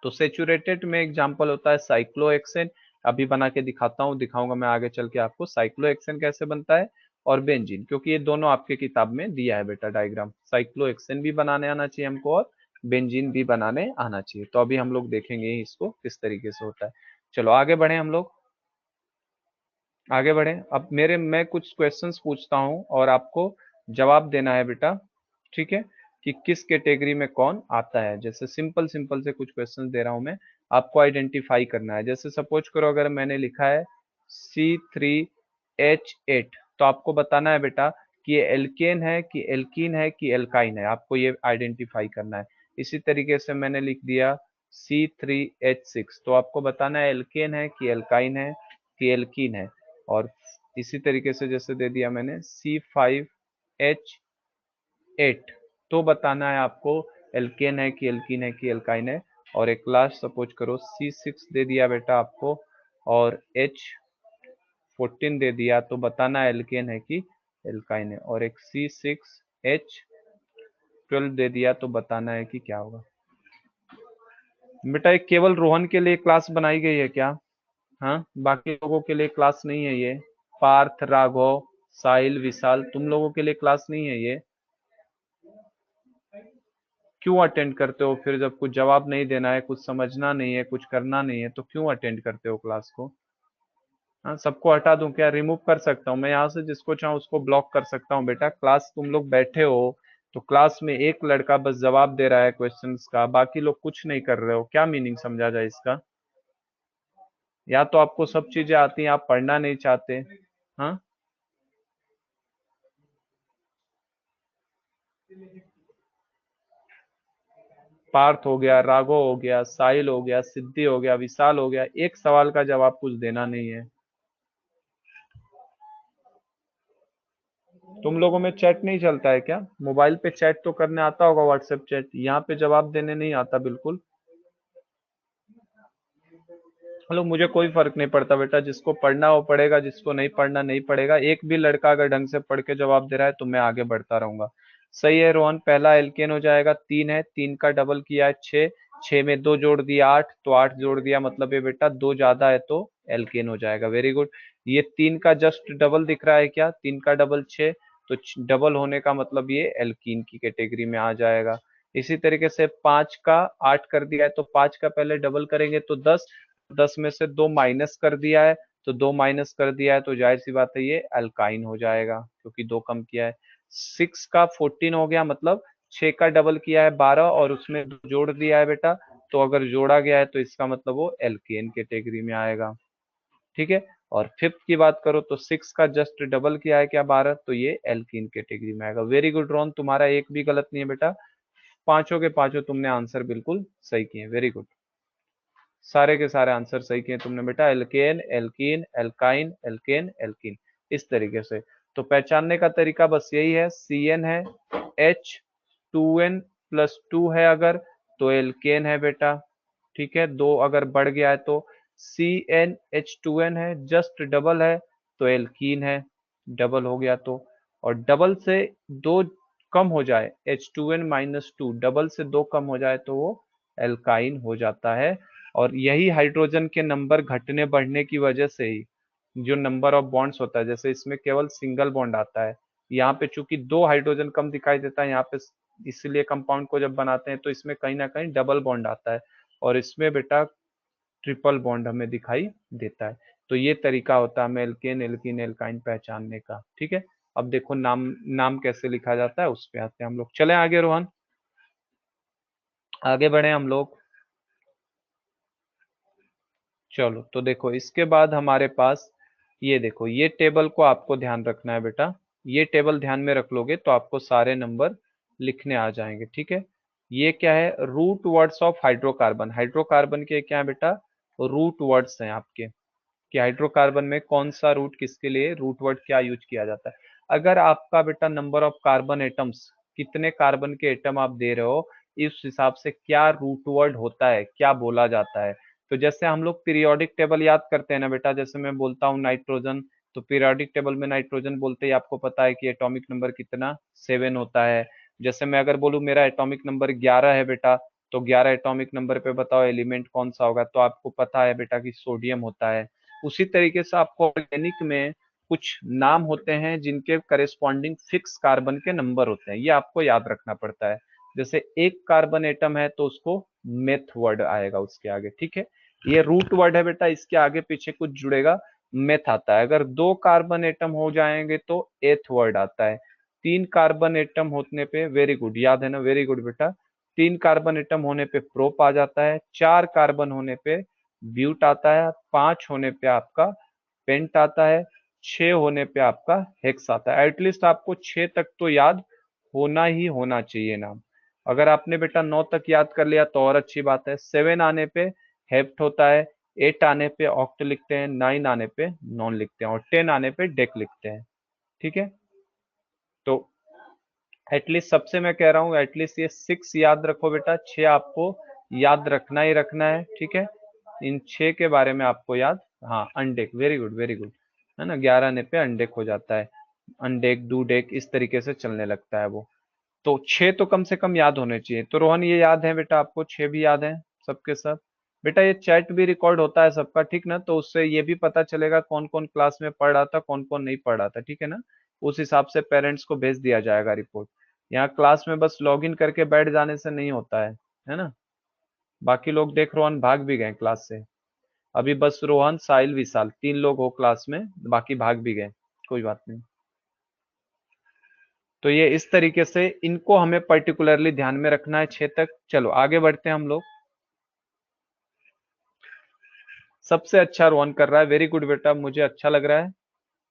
तो सेचुरेटेड में एग्जांपल होता है साइक्लोहेक्सेन, अभी बना के दिखाता हूँ, दिखाऊंगा मैं आगे चल के आपको साइक्लोहेक्सेन कैसे बनता है, और बेंजीन, क्योंकि ये दोनों आपके किताब में दिया है बेटा डायग्राम। साइक्लोहेक्सेन भी बनाने आना चाहिए हमको, और बेंजीन भी बनाने आना चाहिए। तो अभी हम लोग देखेंगे इसको किस तरीके से होता है। चलो आगे बढ़े हम लोग, आगे बढ़े। अब मैं कुछ क्वेश्चंस पूछता हूँ और आपको जवाब देना है बेटा, ठीक है, कि किस कैटेगरी में कौन आता है। जैसे सिंपल सिंपल से कुछ क्वेश्चंस दे रहा हूं मैं, आपको आइडेंटिफाई करना है। जैसे सपोज करो, अगर मैंने लिखा है C3H8, तो आपको बताना है बेटा कि ये एल्केन है कि एल्कीन है कि एल्काइन है, आपको ये आइडेंटिफाई करना है। इसी तरीके से मैंने लिख दिया C3H6, तो आपको बताना है एल्केन है कि एल्काइन है कि एल्कीन है। और इसी तरीके से जैसे दे दिया मैंने C5H8, तो बताना है आपको एल्केन है कि एल्कीन है कि एल्काइन है। और एक लास्ट सपोज करो C6 दे दिया बेटा आपको, और H14 दे दिया, तो बताना है एल्केन है कि एल्काइन है। और एक C6H12 दे दिया, तो बताना है कि क्या होगा। बेटा एक केवल रोहन के लिए क्लास बनाई गई है क्या? हाँ, बाकी लोगों के लिए क्लास नहीं है ये। पार्थ, राघव, साहिल, विशाल, तुम लोगों के लिए क्लास नहीं है ये। क्यों अटेंड करते हो फिर? जब कुछ जवाब नहीं देना है, कुछ समझना नहीं है, कुछ करना नहीं है, तो क्यों अटेंड करते हो क्लास को? हाँ, सबको हटा दूं क्या? रिमूव कर सकता हूँ मैं यहाँ से, जिसको चाहूँ उसको ब्लॉक कर सकता हूँ बेटा। क्लास तुम लोग बैठे हो तो क्लास में एक लड़का बस जवाब दे रहा है क्वेश्चंस का, बाकी लोग कुछ नहीं कर रहे हो, क्या मीनिंग समझा जाए इसका? या तो आपको सब चीजें आती हैं, आप पढ़ना नहीं चाहते। हाँ, पार्थ हो गया, राघव हो गया, साहिल हो गया, सिद्धि हो गया, विशाल हो गया, एक सवाल का जवाब कुछ देना नहीं है। तुम लोगों में चैट नहीं चलता है क्या? मोबाइल पे चैट तो करने आता होगा, व्हाट्सएप चैट, यहाँ पे जवाब देने नहीं आता बिल्कुल। हेलो, मुझे कोई फर्क नहीं पड़ता बेटा, जिसको पढ़ना वो पढ़ेगा, जिसको नहीं पढ़ना नहीं पढ़ेगा। एक भी लड़का अगर ढंग से पढ़ के जवाब दे रहा है तो मैं आगे बढ़ता रहूंगा। सही है रोहन, पहला एल्केन हो जाएगा। तीन है, तीन का डबल किया है छः, छः में दो जोड़ दिया आठ, तो आठ जोड़ दिया, मतलब ये बेटा दो ज्यादा है तो एल्केन हो जाएगा। Very good. ये तीन का जस्ट डबल दिख रहा है क्या? तीन का डबल छः, तो डबल होने का मतलब ये एल्कीन की कैटेगरी में आ जाएगा। इसी तरीके से पांच का आठ कर दिया है, तो पांच का पहले डबल करेंगे तो दस, दस में से दो माइनस कर दिया है, तो दो माइनस कर दिया है तो जाहिर सी बात है ये अल्काइन हो जाएगा, क्योंकि दो कम किया है। सिक्स का 14 हो गया, मतलब छह का डबल किया है 12, और उसमें दो जोड़ दिया है बेटा, तो अगर जोड़ा गया है तो इसका मतलब वो एल्केन कैटेगरी में आएगा। ठीक है। और फिफ्थ की बात करो तो सिक्स का जस्ट डबल किया है क्या 12, तो ये एल्कीन कैटेगरी में आएगा। वेरी गुड रोहन, तुम्हारा एक भी गलत नहीं है बेटा, पांचों के पांचों तुमने आंसर बिल्कुल सही किए। वेरी गुड, सारे के सारे आंसर सही किए तुमने बेटा। Alkane, alkene, alkyne, alkane, alkene, इस तरीके से। तो पहचानने का तरीका बस यही है, सी एन है, H two n plus two है अगर, तो एल्केन है बेटा। ठीक है, दो अगर बढ़ गया है तो CnH2n है, जस्ट डबल है तो एल्कीन है, डबल हो गया तो। और डबल से दो कम हो जाए, H2n-2, डबल से दो कम हो जाए तो वो एल्काइन हो जाता है। और यही हाइड्रोजन के नंबर घटने बढ़ने की वजह से ही जो नंबर ऑफ बॉन्ड्स होता है, जैसे इसमें केवल सिंगल बॉन्ड आता है, यहाँ पे चूंकि दो हाइड्रोजन कम दिखाई देता है यहाँ पे, इसलिए कंपाउंड को जब बनाते हैं तो इसमें कहीं ना कहीं डबल बॉन्ड आता है, और इसमें बेटा ट्रिपल बॉन्ड हमें दिखाई देता है। तो ये तरीका होता है हमें एल्केन, एल्कीन, एल्काइन पहचानने का। ठीक है, अब देखो नाम नाम कैसे लिखा जाता है उस पे आते हैं हम लोग। चले आगे रोहन, आगे बढ़े हम लोग। चलो तो देखो, इसके बाद हमारे पास ये देखो, ये टेबल को आपको ध्यान रखना है बेटा। ये टेबल ध्यान में रख लोगे तो आपको सारे नंबर लिखने आ जाएंगे, ठीक है। ये क्या है, root words of hydrocarbon. Hydrocarbon के क्या है बेटा, रूट वर्ड्स हैं आपके, कि हाइड्रोकार्बन में कौन सा रूट किसके लिए रूट वर्ड क्या यूज किया जाता है। अगर आपका बेटा नंबर ऑफ कार्बन एटम्स, कितने कार्बन के एटम आप दे रहे हो, इस हिसाब से क्या रूट वर्ड होता है, क्या बोला जाता है। तो जैसे हम लोग पीरियोडिक टेबल याद करते हैं ना बेटा, जैसे मैं बोलता हूँ नाइट्रोजन, तो पीरियोडिक टेबल में नाइट्रोजन बोलते ही आपको पता है कि एटॉमिक नंबर कितना, 7 होता है। जैसे मैं अगर बोलूँ मेरा एटॉमिक नंबर 11 है बेटा, तो 11 एटॉमिक नंबर पे बताओ एलिमेंट कौन सा होगा, तो आपको पता है बेटा कि सोडियम होता है। उसी तरीके से आपको ऑर्गेनिक में कुछ नाम होते हैं जिनके करेस्पॉन्डिंग फिक्स कार्बन के नंबर होते हैं, ये आपको याद रखना पड़ता है। जैसे एक कार्बन एटम है तो उसको मेथ वर्ड आएगा उसके आगे, ठीक है। ये रूट वर्ड है बेटा, इसके आगे पीछे कुछ जुड़ेगा, मेथ आता है। अगर 2 कार्बन एटम हो जाएंगे तो एथ वर्ड आता है। 3 कार्बन एटम होने पे, वेरी गुड, याद है ना, वेरी गुड बेटा, 3 कार्बन एटम होने पे प्रोप आ जाता है, 4 कार्बन होने पे ब्यूट आता है, 5 होने पे आपका पेंट आता है, 6 होने पे आपका हेक्स आता है। एटलीस्ट आपको 6 तक तो याद होना ही होना चाहिए नाम। अगर आपने बेटा 9 तक याद कर लिया तो और अच्छी बात है। 7 आने पे हेप्ट होता है, 8 आने पे ऑक्ट लिखते हैं, 9 आने पे नॉन लिखते हैं, और 10 आने पे डेक लिखते हैं, ठीक है। तो एटलीस्ट सबसे मैं कह रहा हूँ एटलीस्ट ये 6 याद रखो बेटा, 6 आपको याद रखना ही रखना है, ठीक है। इन 6 के बारे में आपको याद, हाँ अनडेक, वेरी गुड वेरी गुड, है ना, 11 आने पे अनडेक हो जाता है, अनडेक डू डेक इस तरीके से चलने लगता है वो। तो 6 तो कम से कम याद होने चाहिए। तो रोहन ये याद है बेटा आपको, 6 भी याद है सबके सब। बेटा ये चैट भी रिकॉर्ड होता है सबका, ठीक ना, तो उससे ये भी पता चलेगा कौन कौन क्लास में पढ़ रहा था, कौन कौन नहीं पढ़ रहा था, ठीक है ना। उस हिसाब से पेरेंट्स को भेज दिया जाएगा रिपोर्ट। यहाँ क्लास में बस लॉगिन करके बैठ जाने से नहीं होता है ना। बाकी लोग देख, रोहन भाग भी गए क्लास से। अभी बस रोहन, साहिल, विशाल 3 लोग हो क्लास में, बाकी भाग भी गए, कोई बात नहीं। तो ये इस तरीके से इनको हमें पर्टिकुलरली ध्यान में रखना है 6 तक। चलो आगे बढ़ते हैं हम लोग। सबसे अच्छा रोहन कर रहा है, वेरी गुड बेटा, मुझे अच्छा लग रहा है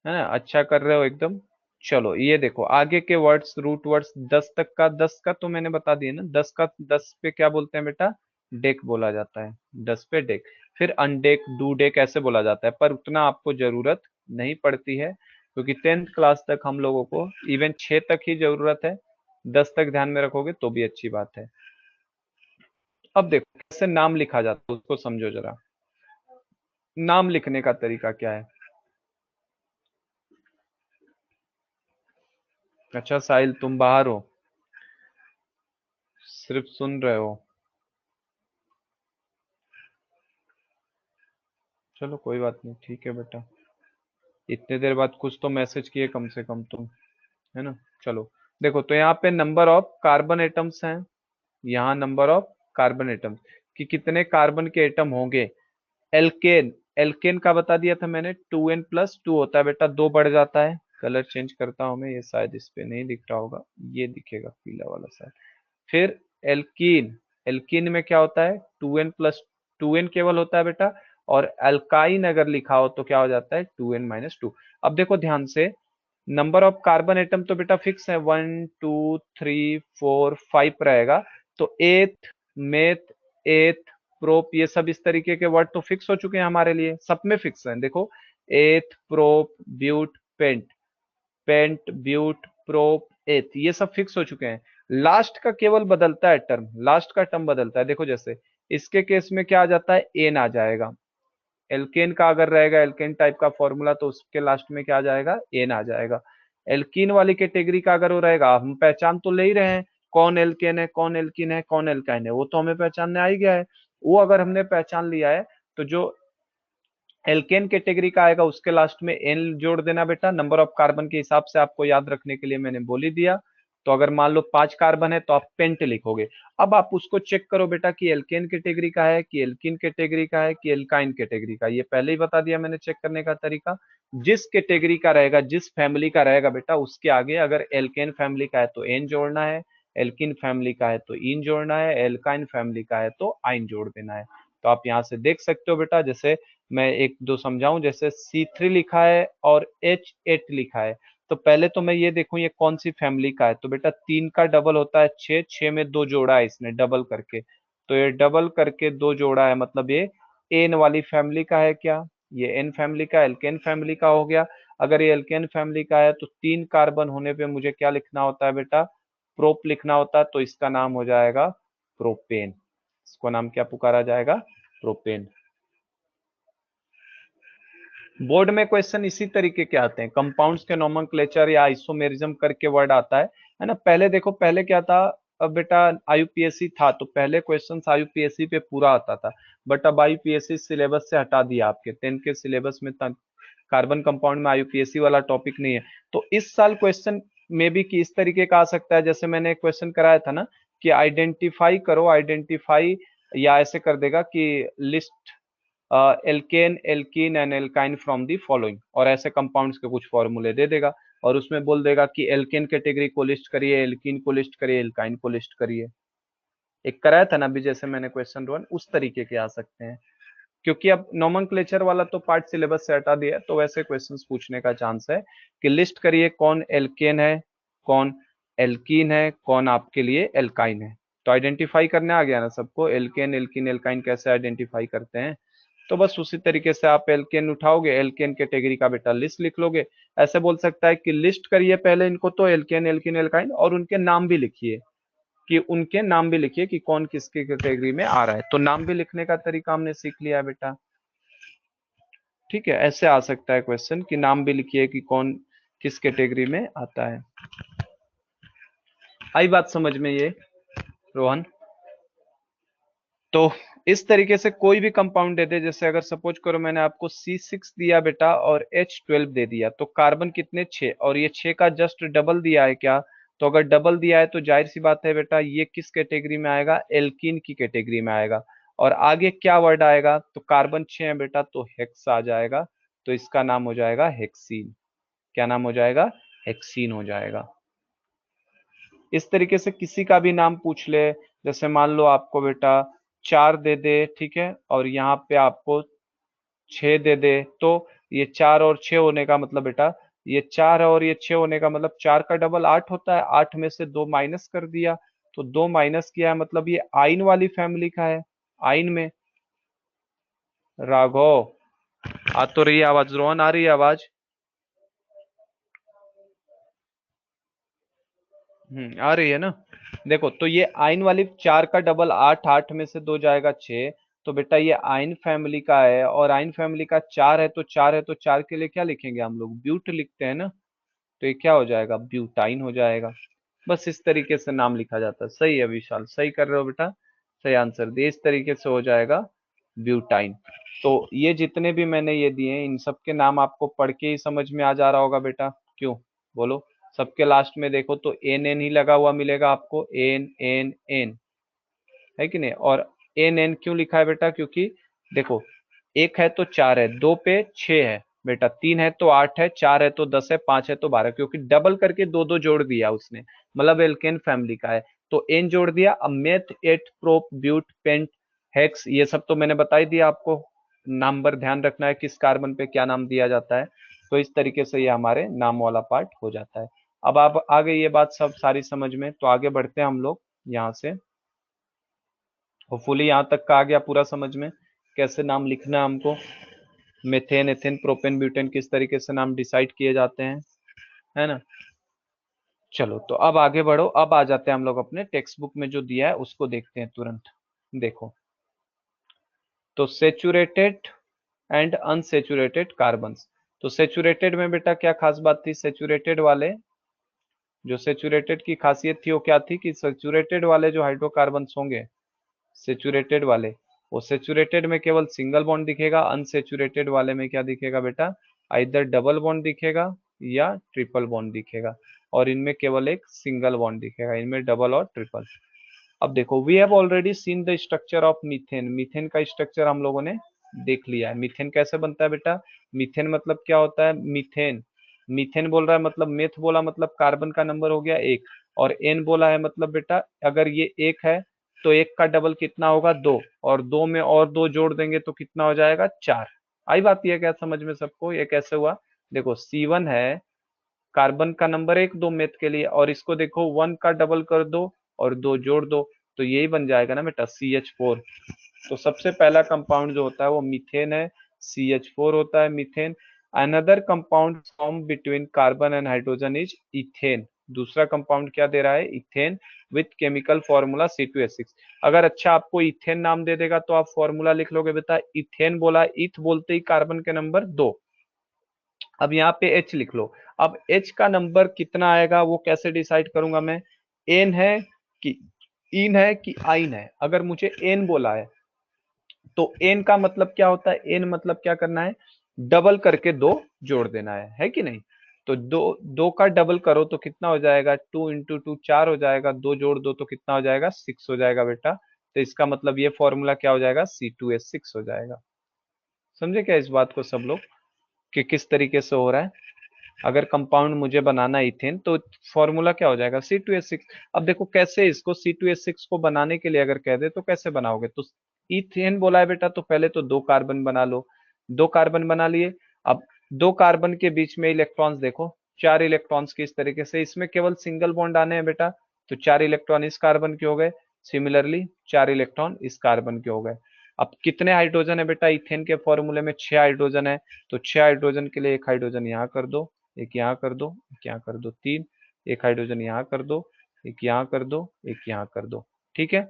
ना, अच्छा कर रहे हो एकदम। चलो ये देखो आगे के वर्ड्स, रूट वर्ड्स 10 तक का, 10 का तो मैंने बता दिया ना, 10 का 10 पे क्या बोलते हैं बेटा, डेक बोला जाता है, 10 पे डेक। फिर अनडेक डू डेक ऐसे बोला जाता है, पर उतना आपको जरूरत नहीं पड़ती है, क्योंकि 10th क्लास तक हम लोगों को इवन 6 तक ही जरूरत है। 10 तक ध्यान में रखोगे तो भी अच्छी बात है। अब देखो कैसे नाम लिखा जाता है उसको समझो जरा। नाम लिखने का तरीका क्या है। अच्छा साहिल तुम बाहर हो, सिर्फ सुन रहे हो, चलो कोई बात नहीं, ठीक है बेटा। इतने देर बाद कुछ तो मैसेज किए कम से कम तुम, है ना। चलो देखो, तो यहाँ पे नंबर ऑफ कार्बन एटम्स हैं, यहाँ नंबर ऑफ कार्बन एटम्स, कि कितने कार्बन के एटम होंगे। एल्केन, एल्केन का बता दिया था मैंने, 2n+2 होता है बेटा, 2 बढ़ जाता है। कलर चेंज करता हूं मैं, ये शायद इस पे नहीं दिख रहा होगा, ये दिखेगा पीला वाला शायद। फिर एल्कीन, एल्कीन में क्या होता है, 2n+2n केवल होता है बेटा। और अल्काइन अगर लिखा हो तो क्या हो जाता है, 2n-2। अब देखो ध्यान से, नंबर ऑफ कार्बन एटम तो बेटा फिक्स है, 1 2 3 4 5 रहेगा। तो एथ, मेथ, एथ, प्रोप, ये सब इस तरीके के वर्ड तो फिक्स हो चुके हैं हमारे लिए, सब में फिक्स है देखो, eth, prop, but, pent, pent, but, prop, eth, ये सब फिक्स हो चुके हैं। लास्ट का केवल बदलता है टर्म, लास्ट का टर्म बदलता है। देखो जैसे इसके केस में क्या आ जाता है, एन आ जाएगा। एल्केन का अगर रहेगा एल्केन टाइप का फॉर्मूला तो उसके लास्ट में क्या आ जाएगा, एन आ जाएगा। एल्कीन वाली कैटेगरी का अगर वो रहेगा, हम पहचान तो ले ही रहे हैं, कौन एल्केन है, कौन एल्कीन है, कौन एल्काइन है, वो तो हमें पहचानने आ ही गया है। वो अगर हमने पहचान लिया है, तो जो एल्केन कैटेगरी का आएगा उसके लास्ट में एन जोड़ देना बेटा, नंबर ऑफ कार्बन के हिसाब से आपको याद रखने के लिए मैंने बोल ही दिया। तो अगर मान लो 5 कार्बन है तो आप पेंट लिखोगे। अब आप उसको चेक करो बेटा कि एल्केन कैटेगरी का है, कि एल्कीन कैटेगरी का है, कि एल्काइन कैटेगरी का, ये पहले ही बता दिया मैंने चेक करने का तरीका। जिस कैटेगरी का रहेगा, जिस फैमिली का रहेगा बेटा, उसके आगे अगर एल्केन फैमिली का है तो एन जोड़ना है, एल्किन फैमिली का है तो इन जोड़ना है, एल्काइन फैमिली का है तो आइन जोड़ देना है। तो आप यहाँ से देख सकते हो बेटा, जैसे मैं एक दो समझाऊं, जैसे C3 लिखा है और H8 लिखा है, तो पहले तो मैं ये देखूं ये कौन सी फैमिली का है। तो बेटा 3 का डबल होता है 6, 6 में 2 जोड़ा है इसने डबल करके, तो ये डबल करके 2 जोड़ा है, मतलब ये एन वाली फैमिली का है क्या, ये एन फैमिली का, एल्केन फैमिली का हो गया। अगर ये एल्केन फैमिली का है तो 3 कार्बन होने पे मुझे क्या लिखना होता है बेटा, प्रोप लिखना होता है, तो इसका नाम हो जाएगा प्रोपेन। इसको नाम क्या पुकारा जाएगा, प्रोपेन। बोर्ड में क्वेश्चन इसी तरीके के आते हैं, कंपाउंड्स के नोमेनक्लेचर या आइसोमेरिज्म करके वर्ड आता है ना। पहले देखो, पहले क्या था, अब बेटा आईयूपीएससी था तो पहले क्वेश्चन आईयूपीएससी पे पूरा आता था, बट अब आईयूपीएससी सिलेबस से हटा दिया, आपके 10 के सिलेबस में कार्बन कंपाउंड में आईयूपीएससी वाला टॉपिक नहीं है। तो इस साल क्वेश्चन में भी कि इस तरीके का आ सकता है, जैसे मैंने क्वेश्चन कराया था ना कि आइडेंटिफाई करो, आइडेंटिफाई, या ऐसे कर देगा कि list alkane, alkene and alkyne from the following, और ऐसे कंपाउंड्स के कुछ फॉर्मूले दे देगा, और उसमें बोल देगा कि एल्केन कैटेगरी को लिस्ट करिए, एल्कीन को लिस्ट करिए, एल्काइन को लिस्ट करिए। एक कराया था ना अभी, जैसे मैंने क्वेश्चन 1 उस तरीके के आ सकते हैं, क्योंकि अब नोमेनक्लेचर वाला तो पार्ट सिलेबस से हटा दिया है, तो वैसे क्वेश्चंस पूछने का चांस है कि लिस्ट करिए कौन एल्केन है, कौन एल्कीन है, कौन आपके लिए एल्काइन है। तो आइडेंटिफाई करने आ गया ना सबको, एल्केन, एल्कीन, एल्काइन कैसे आइडेंटिफाई करते हैं। तो बस उसी तरीके से आप एल्केन उठाओगे, एल्केन कैटेगरी का बेटा लिस्ट लिख लोगे। ऐसे बोल सकता है कि लिस्ट करिए पहले इनको, तो एल्केन, एल्कीन, एल्काइन, और उनके नाम भी लिखिए, कि उनके नाम भी लिखिए कि कौन किसकी कैटेगरी में आ रहा है। तो नाम भी लिखने का तरीका हमने सीख लिया है बेटा, ठीक है। ऐसे आ सकता है क्वेश्चन कि नाम भी लिखिए कि कौन किस कैटेगरी में आता है। आई बात समझ में ये रोहन? तो इस तरीके से कोई भी कंपाउंड दे दे, जैसे अगर सपोज करो मैंने आपको C6 दिया बेटा और H12 दे दिया, तो कार्बन कितने 6, और ये 6 का जस्ट डबल दिया है क्या, तो अगर डबल दिया है तो जाहिर सी बात है बेटा ये किस कैटेगरी में आएगा, एल्कीन की कैटेगरी में आएगा। और आगे क्या वर्ड आएगा, तो कार्बन 6 है बेटा तो हेक्स आ जाएगा, तो इसका नाम हो जाएगा हेक्सीन। क्या नाम हो जाएगा, हेक्सीन हो जाएगा। इस तरीके से किसी का भी नाम पूछ ले, जैसे मान लो आपको बेटा 4 दे दे, ठीक है, और यहाँ पे आपको 6 दे दे, तो ये 4 और 6 होने का मतलब बेटा, ये 4 और ये 6 होने का मतलब 4 का डबल 8 होता है, 8 में से 2 माइनस कर दिया, तो 2 माइनस किया है, मतलब ये आइन वाली फैमिली का है। आइन में राघव आ तो रही है आवाज, रोहन आ रही है आवाज? आ रही है ना। देखो तो ये आइन वाली 4 का डबल 8, 8 में से 2 जाएगा 6, तो बेटा ये आइन फैमिली का है, और आइन फैमिली का 4 है, तो 4 है तो 4 के लिए क्या लिखेंगे हम लोग, ब्यूट लिखते हैं ना, तो ये क्या हो जाएगा, ब्यूटाइन हो जाएगा। बस इस तरीके से नाम लिखा जाता है। सही है विशाल, सही कर रहे हो बेटा, सही आंसर दिए, इस तरीके से हो जाएगा ब्यूटाइन। तो ये जितने भी मैंने ये दिए हैं, इन सब के नाम आपको पढ़ के ही समझ में आ जा रहा होगा बेटा, क्यों बोलो? सबके लास्ट में देखो तो एन एन ही लगा हुआ मिलेगा आपको, एन एन एन, है कि नहीं? और एन एन क्यों लिखा है बेटा, क्योंकि देखो एक है तो 4 है, 2 पे 6 है बेटा, 3 है तो 8 है, 4 है तो 10 है, 5 है तो 12, क्योंकि डबल करके दो दो जोड़ दिया उसने, मतलब एल्केन फैमिली का है, तो एन जोड़ दिया। अब meth, eth, prop, but, pent, hex, ये सब तो मैंने बता ही दिया आपको, नंबर ध्यान रखना है किस कार्बन पे क्या नाम दिया जाता है। तो इस तरीके से ये हमारे नाम वाला पार्ट हो जाता है। अब आप आ गई ये बात सब सारी समझ में, तो आगे बढ़ते हैं हम लोग यहाँ से। होपफुली यहाँ तक का आ गया पूरा समझ में, कैसे नाम लिखना है हमको, मेथेन, एथेन, प्रोपेन, ब्यूटेन किस तरीके से नाम डिसाइड किए जाते हैं, है ना। चलो तो अब आगे बढ़ो, अब आ जाते हैं हम लोग अपने टेक्स्ट बुक में जो दिया है उसको देखते हैं तुरंत। देखो तो सेचुरेटेड एंड अनसेचुरेटेड कार्बन्स, तो सेचुरेटेड में बेटा क्या खास बात थी, सेचुरेटेड वाले, जो सेचुरेटेड की खासियत थी वो क्या थी कि सेचुरेटेड वाले जो हाइड्रोकार्बन्स होंगे, सेचुरेटेड वाले, वो सेचुरेटेड में केवल सिंगल बॉन्ड दिखेगा, अनसेचुरेटेड वाले में क्या दिखेगा बेटा, इधर डबल बॉन्ड दिखेगा या ट्रिपल बॉन्ड दिखेगा, और इनमें केवल एक सिंगल बॉन्ड दिखेगा, इनमें डबल और ट्रिपल। अब देखो we have already seen the structure of methane, methane का स्ट्रक्चर हम लोगों ने देख लिया है। मीथेन कैसे बनता है बेटा, मीथेन मतलब क्या होता है, मीथेन, मीथेन बोल रहा है मतलब मेथ बोला मतलब कार्बन का नंबर हो गया 1, और एन बोला है मतलब बेटा अगर ये 1 है तो एक का डबल कितना होगा, दो, और दो में और दो जोड़ देंगे तो कितना हो जाएगा, चार। आई बात ये क्या समझ में सबको, ये कैसे हुआ? देखो C1 है कार्बन का नंबर एक दो मेथ के लिए, और इसको देखो वन का डबल कर दो और दो जोड़ दो, तो यही बन जाएगा ना बेटा CH4। तो सबसे पहला कंपाउंड जो होता है वो मीथेन है, CH4 होता है methane. Another compound form between carbon and hydrogen is ethane. दूसरा कंपाउंड क्या दे रहा है, ethane, with chemical formula C2H6। अगर अच्छा आपको इथेन नाम दे देगा तो आप फॉर्मूला लिख लोगे बेटा, इथेन बोला, इथ बोलते ही कार्बन के नंबर दो। अब यहाँ पे H लिख लो। अब H का नंबर कितना आएगा वो कैसे डिसाइड करूंगा मैं, एन है कि इन है कि आइन है। अगर मुझे एन बोला है तो एन का मतलब क्या होता है, एन मतलब क्या करना है, डबल करके दो जोड़ देना है कि नहीं? तो दो, दो का डबल करो तो कितना हो जाएगा, टू इंटू टू चार हो जाएगा, दो जोड़ दो तो कितना हो जाएगा, सिक्स हो जाएगा बेटा। तो इसका मतलब ये फॉर्मूला क्या हो जाएगा, C2H6 हो जाएगा। समझे क्या इस बात को सब लोग, कि किस तरीके से हो रहा है? अगर कंपाउंड मुझे बनाना है इथेन तो फॉर्मूला क्या हो जाएगा, C2H6। अब देखो कैसे इसको C2H6 को बनाने के लिए अगर कह दे तो कैसे बनाओगे, तो इथेन बोला है बेटा तो पहले तो दो कार्बन बना लो। दो कार्बन बना लिए। अब दो कार्बन के बीच में इलेक्ट्रॉन्स देखो, चार इलेक्ट्रॉन्स की इस तरीके से, इसमें केवल सिंगल बॉन्ड आने हैं बेटा, तो चार इलेक्ट्रॉन इस कार्बन के हो गए, सिमिलरली चार इलेक्ट्रॉन इस कार्बन के हो गए। अब कितने हाइड्रोजन है बेटा, इथेन के फॉर्मूले में छह हाइड्रोजन है, तो छह हाइड्रोजन के लिए एक हाइड्रोजन यहाँ कर दो, एक यहाँ कर दो, एक यहाँ कर दो, तीन, एक हाइड्रोजन यहाँ कर दो, एक यहाँ कर दो, एक यहाँ कर दो। ठीक है,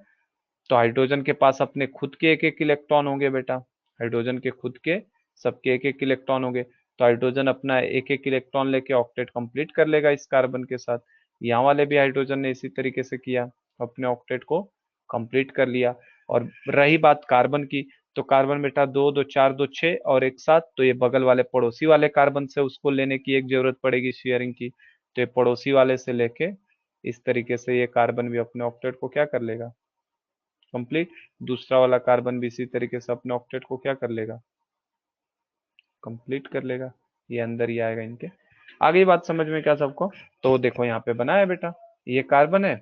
तो हाइड्रोजन के पास अपने खुद के एक एक इलेक्ट्रॉन होंगे बेटा, हाइड्रोजन के खुद के सबके एक एक इलेक्ट्रॉन होंगे, तो हाइड्रोजन अपना एक एक इलेक्ट्रॉन लेके ऑक्टेट कंप्लीट कर लेगा इस कार्बन के साथ। यहाँ वाले भी हाइड्रोजन ने इसी तरीके से किया, अपने ऑक्टेट को कंप्लीट कर लिया। और रही बात कार्बन की, तो कार्बन बेटा दो दो चार दो छः और एक साथ, तो ये बगल वाले पड़ोसी वाले कार्बन से उसको लेने की एक जरूरत पड़ेगी शेयरिंग की, तो ये पड़ोसी वाले से लेके इस तरीके से ये कार्बन भी अपने ऑक्टेट को क्या कर लेगा, कंप्लीट। दूसरा वाला कार्बन भी इसी तरीके से अपने ऑक्टेट को क्या कर लेगा, कंप्लीट कर लेगा। ये अंदर ही आएगा इनके। आगे बात समझ में क्या सबको? तो देखो यहाँ पे बना है बेटा, ये कार्बन है,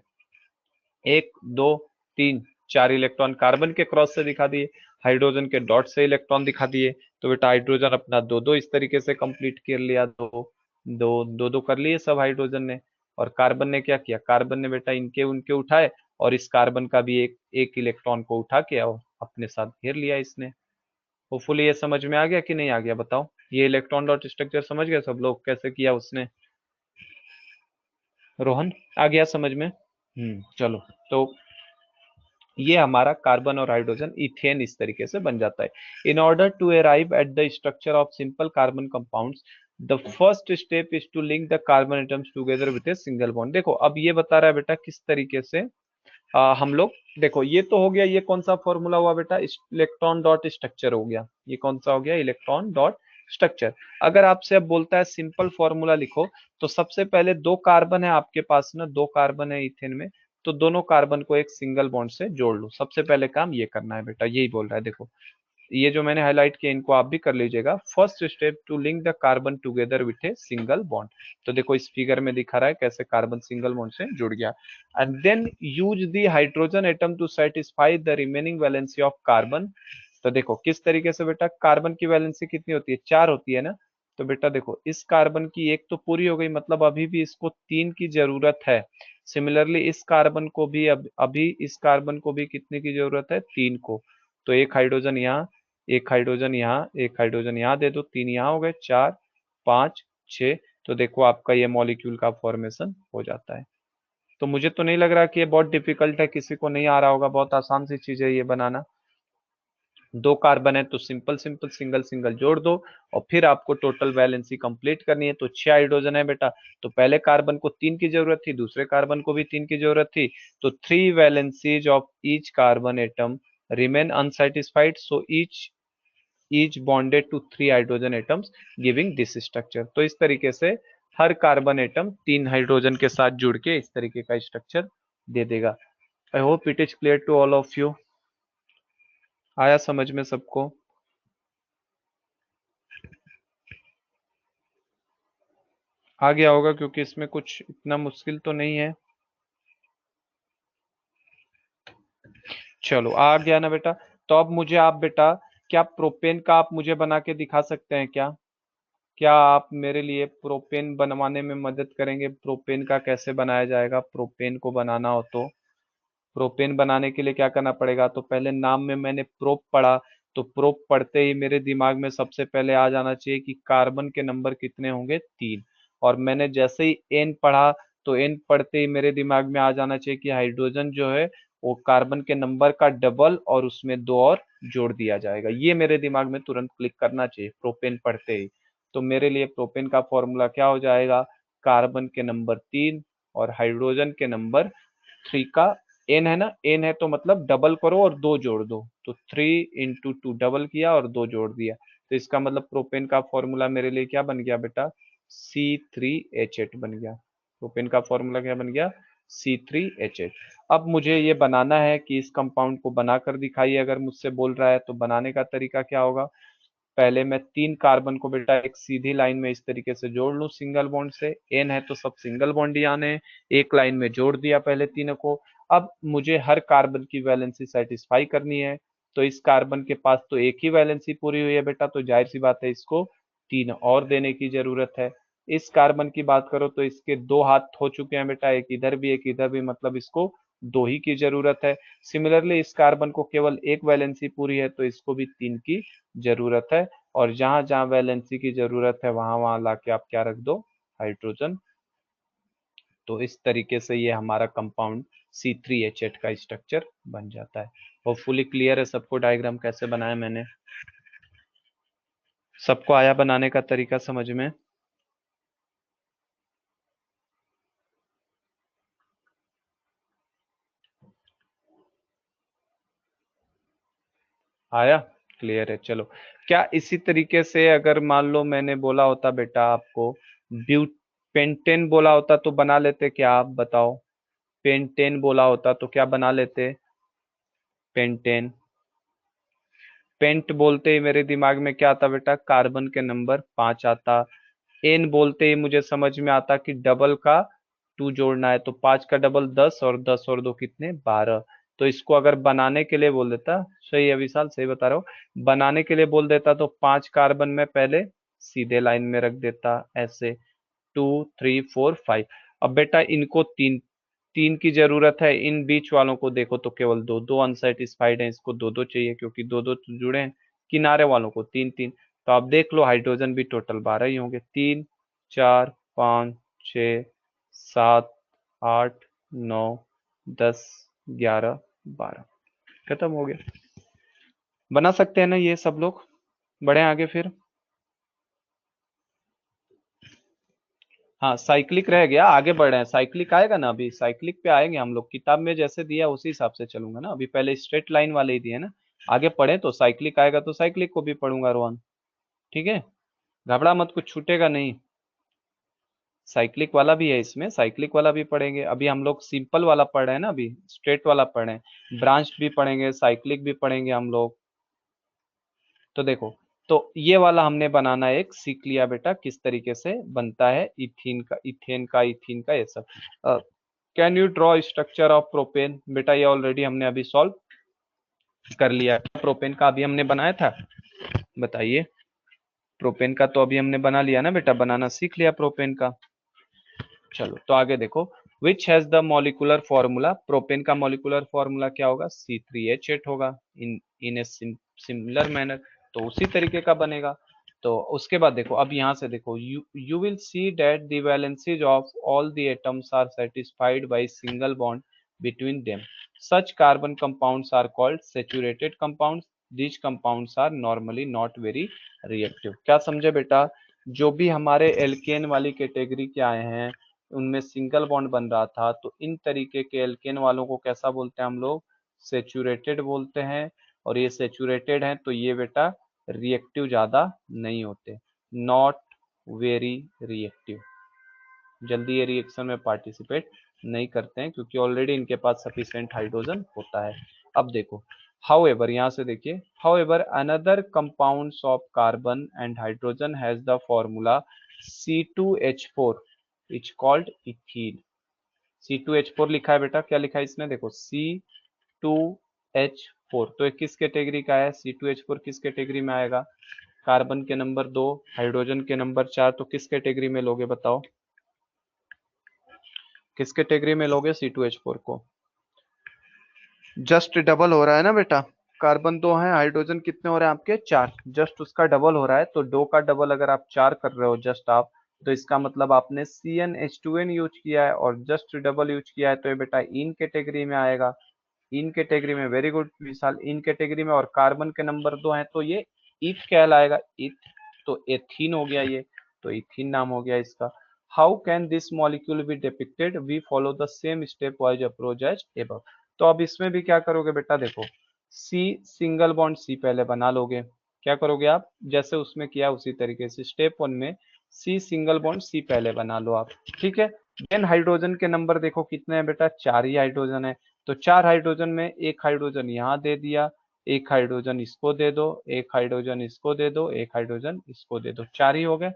एक दो तीन चार इलेक्ट्रॉन कार्बन के क्रॉस से दिखा दिए, हाइड्रोजन के डॉट से इलेक्ट्रॉन दिखा दिए, तो बेटा हाइड्रोजन अपना दो दो इस तरीके से कंप्लीट कर लिया, दो दो दो दो कर लिए सब हाइड्रोजन ने। और कार्बन ने क्या किया, कार्बन ने बेटा इनके उनके उठाए, और इस कार्बन का भी एक एक इलेक्ट्रॉन को उठा के और अपने साथ घेर लिया इसने। होपफुली ये समझ में आ गया कि नहीं आ गया बताओ, ये इलेक्ट्रॉन डॉट स्ट्रक्चर समझ गए सब लोग कैसे किया उसने? रोहन, आ गया समझ में? चलो। तो ये हमारा कार्बन और हाइड्रोजन इथेन इस तरीके से बन जाता है। In order to arrive at the structure of simple carbon compounds, the first step is to link the carbon atoms together with a single bond. देखो अब ये बता रहा है बेटा किस तरीके से हम लोग, देखो ये तो हो गया, ये कौन सा फॉर्मूला हुआ बेटा, इलेक्ट्रॉन डॉट स्ट्रक्चर हो गया। ये कौन सा हो गया, इलेक्ट्रॉन डॉट स्ट्रक्चर। अगर आपसे अब बोलता है सिंपल फॉर्मूला लिखो, तो सबसे पहले दो कार्बन है आपके पास ना, दो कार्बन है इथेन में, तो दोनों कार्बन को एक सिंगल बॉन्ड से जोड़ लो। सबसे पहले काम ये करना है बेटा, यही बोल रहा है। देखो ये जो मैंने हाईलाइट किया इनको आप भी कर लीजिएगा। First step to link the carbon together with a single bond. तो देखो इस फिगर में दिखा रहा है कैसे कार्बन सिंगल बॉन्ड से जुड़ गया। And then use the hydrogen atom to satisfy the remaining valency of carbon. तो देखो किस तरीके से बेटा, कार्बन की वैलेंसी कितनी होती है, चार होती है ना। तो बेटा देखो इस कार्बन की एक तो पूरी हो गई, मतलब अभी भी इसको तीन की जरूरत है। सिमिलरली इस कार्बन को भी अभी इस कार्बन को भी कितने की जरूरत है, तीन को। तो एक हाइड्रोजन यहाँ, एक हाइड्रोजन यहाँ, एक हाइड्रोजन यहाँ दे दो, तीन यहाँ हो गए, चार पाँच छः। तो देखो आपका ये मॉलिक्यूल का फॉर्मेशन हो जाता है। तो मुझे तो नहीं लग रहा कि ये बहुत डिफिकल्ट है, किसी को नहीं आ रहा होगा, बहुत आसान सी चीज है ये बनाना। दो कार्बन है तो सिंपल सिंपल सिंगल सिंगल जोड़ दो, और फिर आपको टोटल वैलेंसी कंप्लीट करनी है। तो छह हाइड्रोजन है बेटा, तो पहले कार्बन को तीन की जरूरत थी, दूसरे कार्बन को भी तीन की जरूरत थी, तो three valencies of each carbon atom remain unsatisfied, so each bonded to three hydrogen atoms giving this structure. तो इस तरीके से हर कार्बन एटम तीन हाइड्रोजन के साथ जुड़ के इस तरीके का स्ट्रक्चर दे देगा। I hope it is clear to all of you. आया समझ में सबको? आ गया होगा क्योंकि इसमें कुछ इतना मुश्किल तो नहीं है। चलो आ गया ना बेटा। तो अब मुझे आप बेटा, क्या प्रोपेन का आप मुझे बना के दिखा सकते हैं क्या? क्या आप मेरे लिए प्रोपेन बनवाने में मदद करेंगे? प्रोपेन का कैसे बनाया जाएगा? प्रोपेन को बनाना हो तो प्रोपेन बनाने के लिए क्या करना पड़ेगा? तो पहले नाम में मैंने प्रोप पढ़ा, तो प्रोप पढ़ते ही मेरे दिमाग में सबसे पहले आ जाना चाहिए कि कार्बन के नंबर कितने होंगे, 3। और मैंने जैसे ही एन पढ़ा, तो एन पढ़ते ही मेरे दिमाग में आ जाना चाहिए कि हाइड्रोजन जो है वो कार्बन के नंबर का डबल और उसमें दो और जोड़ दिया जाएगा। ये मेरे दिमाग में तुरंत क्लिक करना चाहिए प्रोपेन पढ़ते ही। तो मेरे लिए प्रोपेन का फॉर्मूला क्या हो जाएगा? कार्बन के नंबर 3 और हाइड्रोजन के नंबर 3 का एन है ना, एन है तो मतलब डबल करो और दो जोड़ दो, तो 3 × 2 डबल किया और दो जोड़ दिया। तो इसका मतलब प्रोपेन का फॉर्मूला मेरे लिए क्या बन गया बेटा? C3H8 बन गया। प्रोपेन का फॉर्मूला क्या बन गया? C3H8। अब मुझे ये बनाना है कि इस कंपाउंड को बनाकर दिखाइए, अगर मुझसे बोल रहा है तो बनाने का तरीका क्या होगा? पहले मैं 3 कार्बन को बेटा एक सीधी लाइन में इस तरीके से जोड़ लूं सिंगल बॉन्ड से, एन है तो सब सिंगल बॉन्ड ही आने हैं। एक लाइन में जोड़ दिया पहले तीनों को। अब मुझे हर कार्बन की वैलेंसी सेटिस्फाई करनी है, तो इस कार्बन के पास तो एक ही वैलेंसी पूरी हुई है बेटा, तो जाहिर सी बात है इसको 3 और देने की जरूरत है। इस कार्बन की बात करो तो इसके 2 हाथ हो चुके हैं बेटा, एक इधर भी, मतलब इसको 2 ही की जरूरत है। सिमिलरली इस कार्बन को केवल एक वैलेंसी पूरी है, तो इसको भी 3 की जरूरत है। और जहां जहां वैलेंसी की जरूरत है वहां वहां लाके आप क्या रख दो? हाइड्रोजन। तो इस तरीके से ये हमारा कंपाउंड C3H8 का स्ट्रक्चर बन जाता है। होपफुली क्लियर है सबको डायग्राम कैसे बनाया मैंने? सबको आया बनाने का तरीका समझ में? आया? क्लियर है, चलो। क्या इसी तरीके से अगर मान लो मैंने बोला होता बेटा आपको ब्यूट पेंटेन बोला होता तो बना लेते क्या? आप बताओ। पेंटेन बोला होता तो क्या बना लेते? पेंटेन। पेंट बोलते ही मेरे दिमाग में क्या आता बेटा? कार्बन के नंबर 5 आता। एन बोलते ही मुझे समझ में आता कि डबल का 2 जोड़ना है, तो 5 का डबल 10 और 10 और 2 कितने? 12। तो इसको अगर बनाने के लिए बोल देता, सही है विशाल, सही बता रहा हूँ, बनाने के लिए बोल देता तो 5 कार्बन में पहले सीधे लाइन में रख देता ऐसे, 2 3 4 5। अब बेटा इनको तीन तीन की जरूरत है, इन बीच वालों को देखो तो केवल दो दो अनसेटिस्फाइड है, इसको दो दो चाहिए क्योंकि दो दो तो जुड़े हैं। किनारे वालों को तीन तीन। तो आप देख लो हाइड्रोजन भी टोटल 12 ही होंगे, 3 4 5 6 7 8 9 10 11 12। खत्म हो गया। बना सकते हैं ना ये सब लोग? बढ़े आगे फिर। हाँ साइक्लिक रह गया, आगे बढ़ रहे हैं, साइक्लिक आएगा ना, अभी साइक्लिक पे आएंगे हम लोग। किताब में जैसे दिया उसी हिसाब से चलूंगा ना, अभी पहले स्ट्रेट लाइन वाले ही दिए ना। आगे पढ़े तो साइक्लिक आएगा तो साइक्लिक को भी पढ़ूंगा रोहन। ठीक है, घबरा मत, कुछ छूटेगा नहीं। साइक्लिक वाला भी है इसमें, साइक्लिक वाला भी पढ़ेंगे। अभी हम लोग सिंपल वाला पढ़ रहे हैं ना, अभी स्ट्रेट वाला पढ़ रहे हैं। ब्रांच भी पढ़ेंगे, साइक्लिक भी पढ़ेंगे हम लोग। तो देखो, तो ये वाला हमने बनाना एक सीख लिया बेटा, किस तरीके से बनता है इथीन का, इथेन का ये सब। Can you draw structure of propane? बेटा ये ऑलरेडी हमने अभी सॉल्व कर लिया। प्रोपेन का अभी हमने बनाया था, बताइए। प्रोपेन का तो अभी हमने बना लिया ना बेटा, बनाना सीख लिया प्रोपेन का। चलो तो आगे देखो, which has the molecular formula? Propane का मॉलिकुलर फॉर्मूला क्या होगा? C3H8 होगा, इन इन ए सिमिलर मैनर। तो उसी तरीके का बनेगा। तो उसके बाद देखो, अब यहां से देखो, you will see that the valencies of all the atoms are satisfied by single bond between them. Such carbon compounds are called saturated compounds. These compounds are normally not very reactive. क्या समझे बेटा? जो भी हमारे alkene वाली category के आए हैं उनमें सिंगल बॉन्ड बन रहा था, तो इन तरीके के एल्केन वालों को कैसा बोलते हैं हम लोग? सेचुरेटेड बोलते हैं। और ये सेचुरेटेड हैं तो ये बेटा रिएक्टिव ज्यादा नहीं होते, नॉट वेरी रिएक्टिव, जल्दी ये रिएक्शन में पार्टिसिपेट नहीं करते हैं क्योंकि ऑलरेडी इनके पास सफिशिएंट हाइड्रोजन होता है। अब देखो, however यहां से देखिए, however another compounds of carbon and hydrogen has the formula C2H4, it's called ethene। C2H4 लिखा है बेटा, क्या लिखा है इसमें? देखो C2H4 H4, तो ये किस कैटेगरी का है? C2H4 किस कैटेगरी में आएगा? कार्बन के नंबर 2, हाइड्रोजन के नंबर 4, तो किस कैटेगरी में लोगे बताओ? किस कैटेगरी में लोगे C2H4 को? जस्ट डबल हो रहा है ना बेटा, कार्बन 2 है, हाइड्रोजन कितने हो रहे हैं आपके? 4, जस्ट उसका डबल हो रहा है। तो 2 का डबल अगर आप 4 कर रहे हो जस्ट आप, तो इसका मतलब आपने CnH2n यूज किया है और जस्ट डबल यूज किया है, तो ये बेटा इन कैटेगरी में आएगा। इन कैटेगरी में, वेरी गुड विशाल, इन कैटेगरी में, और कार्बन के नंबर 2 है तो ये इथ कहलाएगा, इथ, तो एथीन हो गया ये, तो इथीन नाम हो गया इसका। How can this molecule be depicted? We follow the same stepwise approach as above. तो अब इसमें भी क्या करोगे बेटा, देखो सी सिंगल बॉन्ड सी पहले बना लोगे। क्या करोगे आप? जैसे उसमें किया उसी तरीके से स्टेप 1 में सी सिंगल बॉन्ड सी पहले बना लो आप, ठीक है। देन हाइड्रोजन के नंबर देखो कितने हैं बेटा? 4 ही हाइड्रोजन है, तो 4 हाइड्रोजन में एक हाइड्रोजन यहाँ दे दिया, एक हाइड्रोजन इसको दे दो, एक हाइड्रोजन इसको दे दो, एक हाइड्रोजन इसको दे दो, 4 ही हो गए।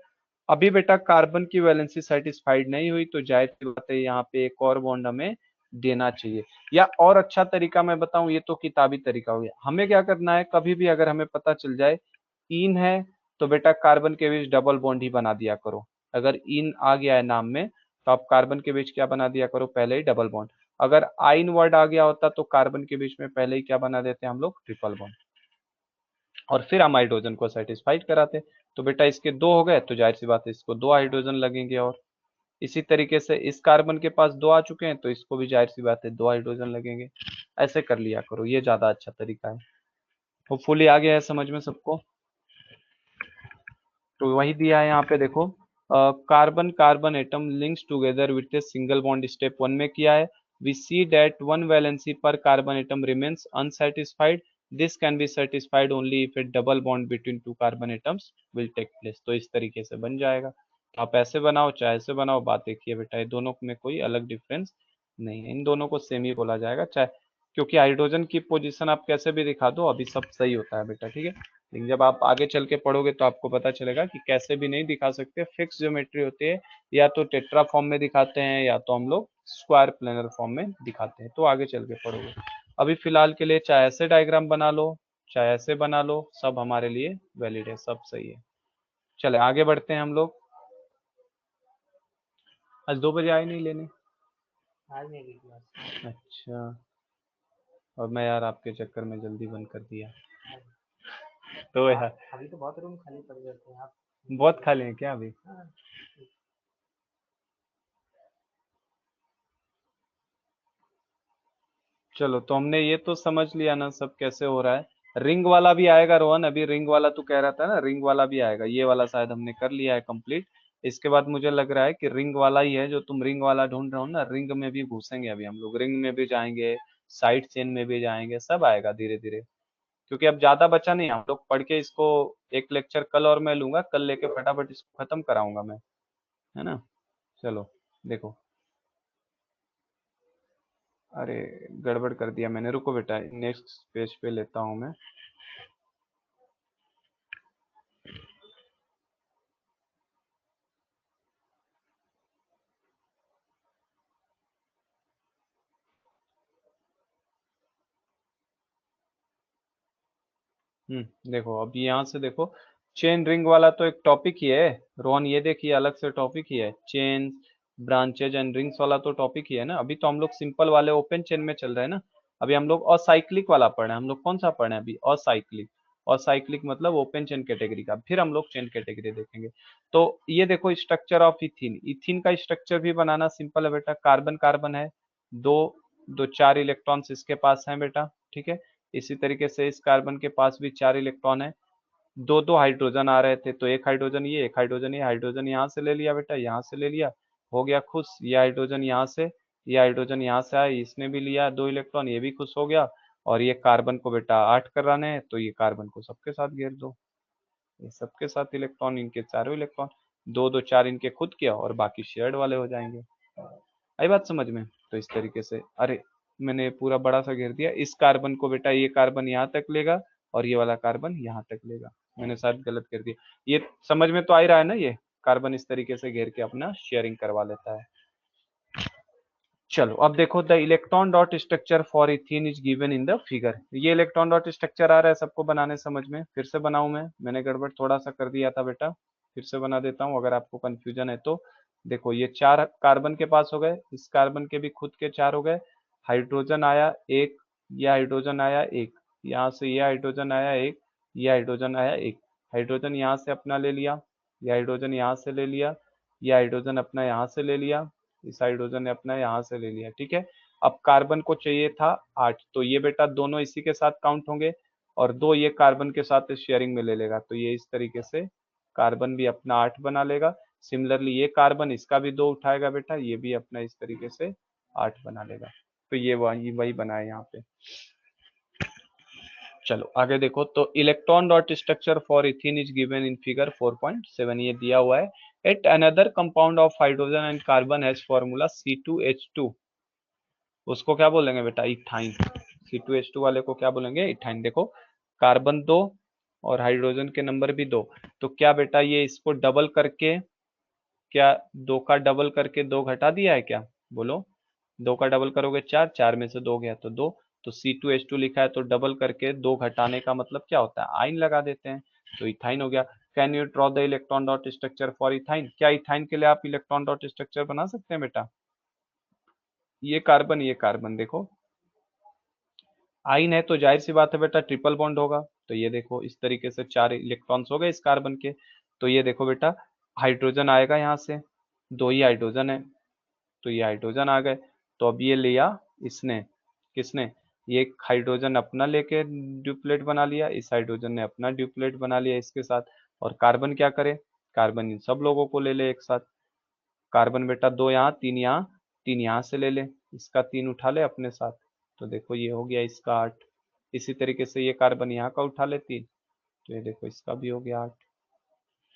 अभी बेटा कार्बन की वैलेंसी सेटिस्फाइड नहीं हुई, तो जाहिर सी बात है यहाँ पे एक और बॉन्ड हमें देना चाहिए। या और अच्छा तरीका मैं बताऊं, ये तो किताबी तरीका हो गया, हमें क्या करना है, कभी भी अगर हमें पता चल जाए इन है, तो बेटा कार्बन के बीच डबल बॉन्ड ही बना दिया करो। अगर इन आ गया है नाम में, तो आप कार्बन के बीच क्या बना दिया करो? पहले ही डबल बॉन्ड। अगर आइन वर्ड आ गया होता तो कार्बन के बीच में पहले ही क्या बना देते हम लोग? ट्रिपल बॉन्ड, और फिर हम हाइड्रोजन को सेटिस्फाइड कराते। तो बेटा इसके 2 हो गए, तो जाहिर सी बात है इसको 2 हाइड्रोजन लगेंगे, और इसी तरीके से इस कार्बन के पास 2 आ चुके हैं, तो इसको भी जाहिर सी बात है 2 हाइड्रोजन लगेंगे। ऐसे कर लिया करो, ये ज्यादा अच्छा तरीका है। होपफुली आ गया है समझ में सबको। तो वही दिया है यहाँ पे देखो, carbon carbon atom links together with a single bond, step 1 में किया है। We see that one valency पर carbon atom remains unsatisfied, this can be satisfied only if a double bond between two carbon atoms will take place. तो इस तरीके से बन जाएगा। तो आप ऐसे बनाओ चाहे ऐसे बनाओ, बात एक ही है बेटा, ये दोनों में कोई अलग डिफरेंस नहीं है, इन दोनों को सेम ही बोला जाएगा, चाहे, क्योंकि हाइड्रोजन की पोजीशन आप कैसे भी दिखा दो अभी सब सही होता है बेटा, ठीक है। लेकिन जब आप आगे चल के पढ़ोगे तो आपको पता चलेगा कि कैसे भी नहीं दिखा सकते, फिक्स ज्योमेट्री होती है, या तो टेट्रा फॉर्म में दिखाते हैं या तो हम लोग स्क्वायर प्लेनर फॉर्म में दिखाते हैं, तो आगे चल के पढ़ोगे। अभी फिलहाल के लिए चाहे ऐसे डायग्राम बना लो चाहे ऐसे बना लो, सब हमारे लिए वैलिड है, सब सही है। चले आगे बढ़ते हैं हम लोग। आज 2 बजे आए नहीं लेने? आज नहीं गई क्लास। अच्छा, और मैं यार आपके चक्कर में जल्दी बंद कर दिया। तो यार अभी तो बहुत रूम खाली पड़ जाते हैं आप। बहुत खाली है क्या अभी? हाँ, चलो, तो हमने ये तो समझ लिया ना सब कैसे हो रहा है। रिंग वाला भी आएगा रोहन, अभी रिंग वाला तू कह रहा था ना, रिंग वाला भी आएगा, ये वाला शायद हमने कर लिया है कंप्लीट। इसके बाद मुझे लग रहा है कि रिंग वाला ही है जो तुम रिंग वाला ढूंढ रहे हो ना, रिंग में भी घुसेंगे अभी हम लोग, रिंग में भी जाएंगे, साइड चेन में भी जाएंगे, सब आएगा धीरे धीरे। क्योंकि अब ज्यादा बचा नहीं, हम लोग पढ़ के इसको एक लेक्चर कल और मैं लूंगा, कल लेके फटाफट इसको खत्म कराऊंगा मैं, है ना। चलो देखो, अरे गड़बड़ कर दिया मैंने, रुको बेटा नेक्स्ट पेज पे लेता हूँ मैं। देखो अब यहाँ से देखो, चेन रिंग वाला तो एक टॉपिक ही है रोहन, ये देखिए अलग से टॉपिक ही है, चेन ब्रांचेज एंड रिंग्स वाला तो टॉपिक ही है ना। अभी तो हम लोग सिंपल वाले ओपन चेन में चल रहे हैं ना। अभी हम लोग असाइक्लिक वाला पढ़ रहे हैं, हम लोग कौन सा पढ़ रहे हैं अभी? असाइक्लिक। असाइक्लिक मतलब ओपन चेन कैटेगरी का, फिर हम लोग चेन कैटेगरी देखेंगे। तो ये देखो स्ट्रक्चर ऑफ इथीन, इथीन का स्ट्रक्चर भी बनाना सिंपल है बेटा, कार्बन कार्बन है, दो दो 4 इलेक्ट्रॉन्स इसके पास हैं बेटा, ठीक है। इसी तरीके से इस कार्बन के पास भी 4 इलेक्ट्रॉन है, दो दो हाइड्रोजन आ रहे थे, तो एक हाइड्रोजन ये, एक हाइड्रोजन ये, हाइड्रोजन यहाँ से ले लिया बेटा, यहाँ से ले लिया, हो गया खुश। ये हाइड्रोजन यहाँ से, ये हाइड्रोजन यहाँ से आया, इसने भी लिया 2 इलेक्ट्रॉन, ये भी खुश हो गया। और ये कार्बन को बेटा 8 कराने हैं, तो ये कार्बन को सबके साथ घेर दो, ये सबके साथ इलेक्ट्रॉन, इनके चारों इलेक्ट्रॉन, दो दो 4 इनके खुद के और बाकी शेयर्ड वाले हो जाएंगे। आई बात समझ में? तो इस तरीके से, अरे मैंने पूरा बड़ा सा घेर दिया, इस कार्बन को बेटा ये कार्बन यहाँ तक लेगा और ये वाला कार्बन यहाँ तक लेगा, मैंने शायद गलत कर दिया। ये समझ में तो आ ही रहा है ना, ये कार्बन इस तरीके से घेर के अपना शेयरिंग करवा लेता है। चलो अब देखो, the electron dot structure for ethene is given in the figure. ये इलेक्ट्रॉन डॉट स्ट्रक्चर आ रहा है सबको बनाने समझ में? फिर से बनाऊं मैंने गड़बड़ थोड़ा सा कर दिया था बेटा, फिर से बना देता हूं अगर आपको कंफ्यूजन है तो। देखो ये 4 कार्बन के पास हो गए, इस कार्बन के भी खुद के 4 हो गए, हाइड्रोजन आया एक, यह हाइड्रोजन आया एक, यहाँ से यह हाइड्रोजन आया एक, यह हाइड्रोजन आया एक, हाइड्रोजन यहाँ से अपना ले लिया, यह हाइड्रोजन यहाँ से ले लिया, यह हाइड्रोजन अपना यहाँ से ले लिया, इस हाइड्रोजन ने अपना यहाँ से ले लिया, ठीक है। अब कार्बन को चाहिए था 8, तो ये बेटा दोनों इसी के साथ काउंट होंगे और 2 ये कार्बन के साथ शेयरिंग में ले लेगा, तो ये इस तरीके से कार्बन भी अपना 8 बना लेगा। सिमिलरली ये कार्बन इसका भी 2 उठाएगा बेटा, ये भी अपना इस तरीके से 8 बना लेगा। तो ये वही बना है यहाँ पे। चलो आगे देखो, तो electron dot structure for ethene is given in figure 4.7, ये दिया हुआ है। At another compound of hydrogen and carbon has formula C2H2, उसको क्या बोलेंगे बेटा? इथाइन। C2H2 वाले को क्या बोलेंगे? इथाइन। देखो कार्बन 2 और हाइड्रोजन के नंबर भी 2, तो क्या बेटा ये इसको डबल करके, क्या 2 का डबल करके 2 घटा दिया है क्या? बोलो, 2 का डबल करोगे 4, 4 में से 2 गया तो 2, तो C2H2 लिखा है तो डबल करके 2 घटाने का मतलब क्या होता है? आइन लगा देते हैं, तो इथाइन हो गया। Can you draw the electron dot structure for ethyne? क्या इथाइन के लिए आप इलेक्ट्रॉन डॉट स्ट्रक्चर बना सकते हैं बेटा? ये कार्बन देखो आइन है, तो जाहिर सी बात है बेटा ट्रिपल बॉन्ड होगा, तो ये देखो इस तरीके से 4 इलेक्ट्रॉन्स हो गए इस कार्बन के। तो ये देखो बेटा हाइड्रोजन आएगा यहाँ से, 2 ही हाइड्रोजन है, तो ये हाइड्रोजन आ गए। तो अब ये लिया इसने, किसने? ये हाइड्रोजन अपना लेके ड्यूप्लेट बना लिया, इस हाइड्रोजन ने अपना ड्यूप्लेट बना लिया इसके साथ, और कार्बन क्या करे? कार्बन इन सब लोगों को ले ले एक साथ। कार्बन बेटा 2 यहाँ, 3 यहाँ, 3 यहाँ से ले ले, इसका 3 उठा ले अपने साथ, तो देखो ये हो गया इसका 8। इसी तरीके से ये कार्बन यहाँ का उठा ले 3, तो ये देखो इसका भी हो गया 8।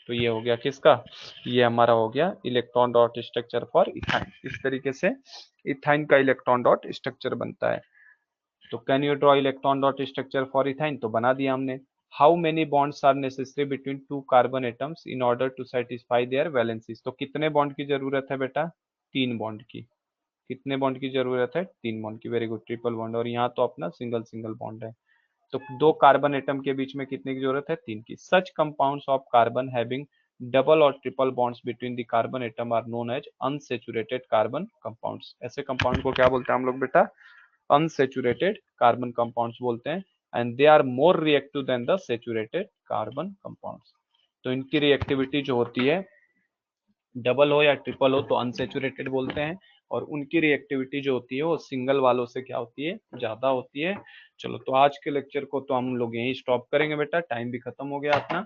तो ये हो गया किसका? ये हमारा हो गया electron dot structure for ethyne. इस तरीके से इथाइन का इलेक्ट्रॉन डॉट स्ट्रक्चर बनता है। तो can you draw electron dot structure for ethyne? तो बना दिया हमने। How many bonds are necessary between 2 carbon atoms in order to satisfy their valencies? तो कितने बॉन्ड की जरूरत है बेटा? 3 बॉन्ड की। कितने बॉन्ड की जरूरत है? 3 बॉन्ड की। Very good, triple bond. और यहाँ तो अपना सिंगल सिंगल बॉन्ड है, तो 2 कार्बन एटम के बीच में कितने की जरूरत है? 3 की। Such compounds of carbon having double और triple bonds between the carbon atom are known as unsaturated carbon compounds. ऐसे कंपाउंड को क्या बोलते हैं हम लोग बेटा? अनसैचुरेटेड कार्बन कंपाउंड्स बोलते हैं। And they are more reactive than the saturated carbon compounds. तो इनकी रिएक्टिविटी जो होती है, डबल हो या ट्रिपल हो तो अनसैचुरेटेड बोलते हैं, और उनकी रिएक्टिविटी जो होती है वो सिंगल वालों से क्या होती है? ज्यादा होती है। चलो तो आज के लेक्चर को तो हम लोग यहीं स्टॉप करेंगे बेटा, टाइम भी खत्म हो गया अपना,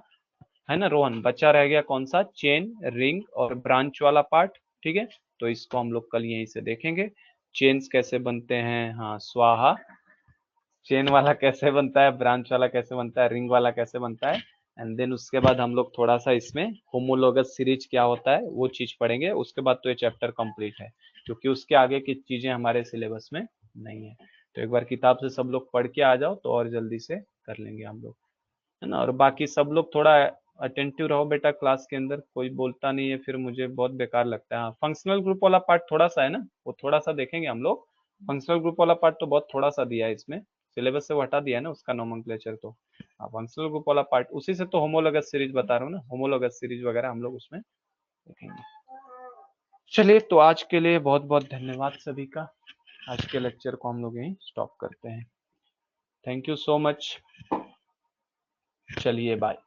है ना रोहन? बचा रह गया कौन सा? चेन, रिंग और ब्रांच वाला पार्ट, ठीक है। तो इसको हम लोग कल यहीं से देखेंगे, चेन्स कैसे बनते हैं, हाँ स्वाहा, चेन वाला कैसे बनता है, ब्रांच वाला कैसे बनता है, रिंग वाला कैसे बनता है। एंड देन उसके बाद हम लोग थोड़ा सा इसमें होमोलोगस सीरीज क्या होता है वो चीज पढ़ेंगे, उसके बाद तो ये चैप्टर कंप्लीट है, क्योंकि उसके आगे की चीजें हमारे सिलेबस में नहीं है। तो एक बार किताब से सब लोग पढ़ के आ जाओ तो और जल्दी से कर लेंगे हम लोग, है ना। और बाकी सब लोग थोड़ा अटेंटिव रहो बेटा क्लास के अंदर, कोई बोलता नहीं है फिर मुझे बहुत बेकार लगता है। हाँ फंक्शनल ग्रुप वाला पार्ट थोड़ा सा है ना, वो थोड़ा सा देखेंगे हम लोग। फंक्शनल ग्रुप वाला पार्ट तो बहुत थोड़ा सा दिया है इसमें, सिलेबस से वो हटा दिया है ना उसका नोमेनक्लेचर, तो हाँ फंक्शनल ग्रुप वाला पार्ट उसी से तो होमोलोगस सीरीज बता रहा हूँ ना, होमोलोगस सीरीज वगैरह हम लोग उसमें देखेंगे। चलिए तो आज के लिए बहुत बहुत धन्यवाद सभी का, आज के लेक्चर को हम लोग यहीं स्टॉप करते हैं। थैंक यू सो मच, चलिए बाय।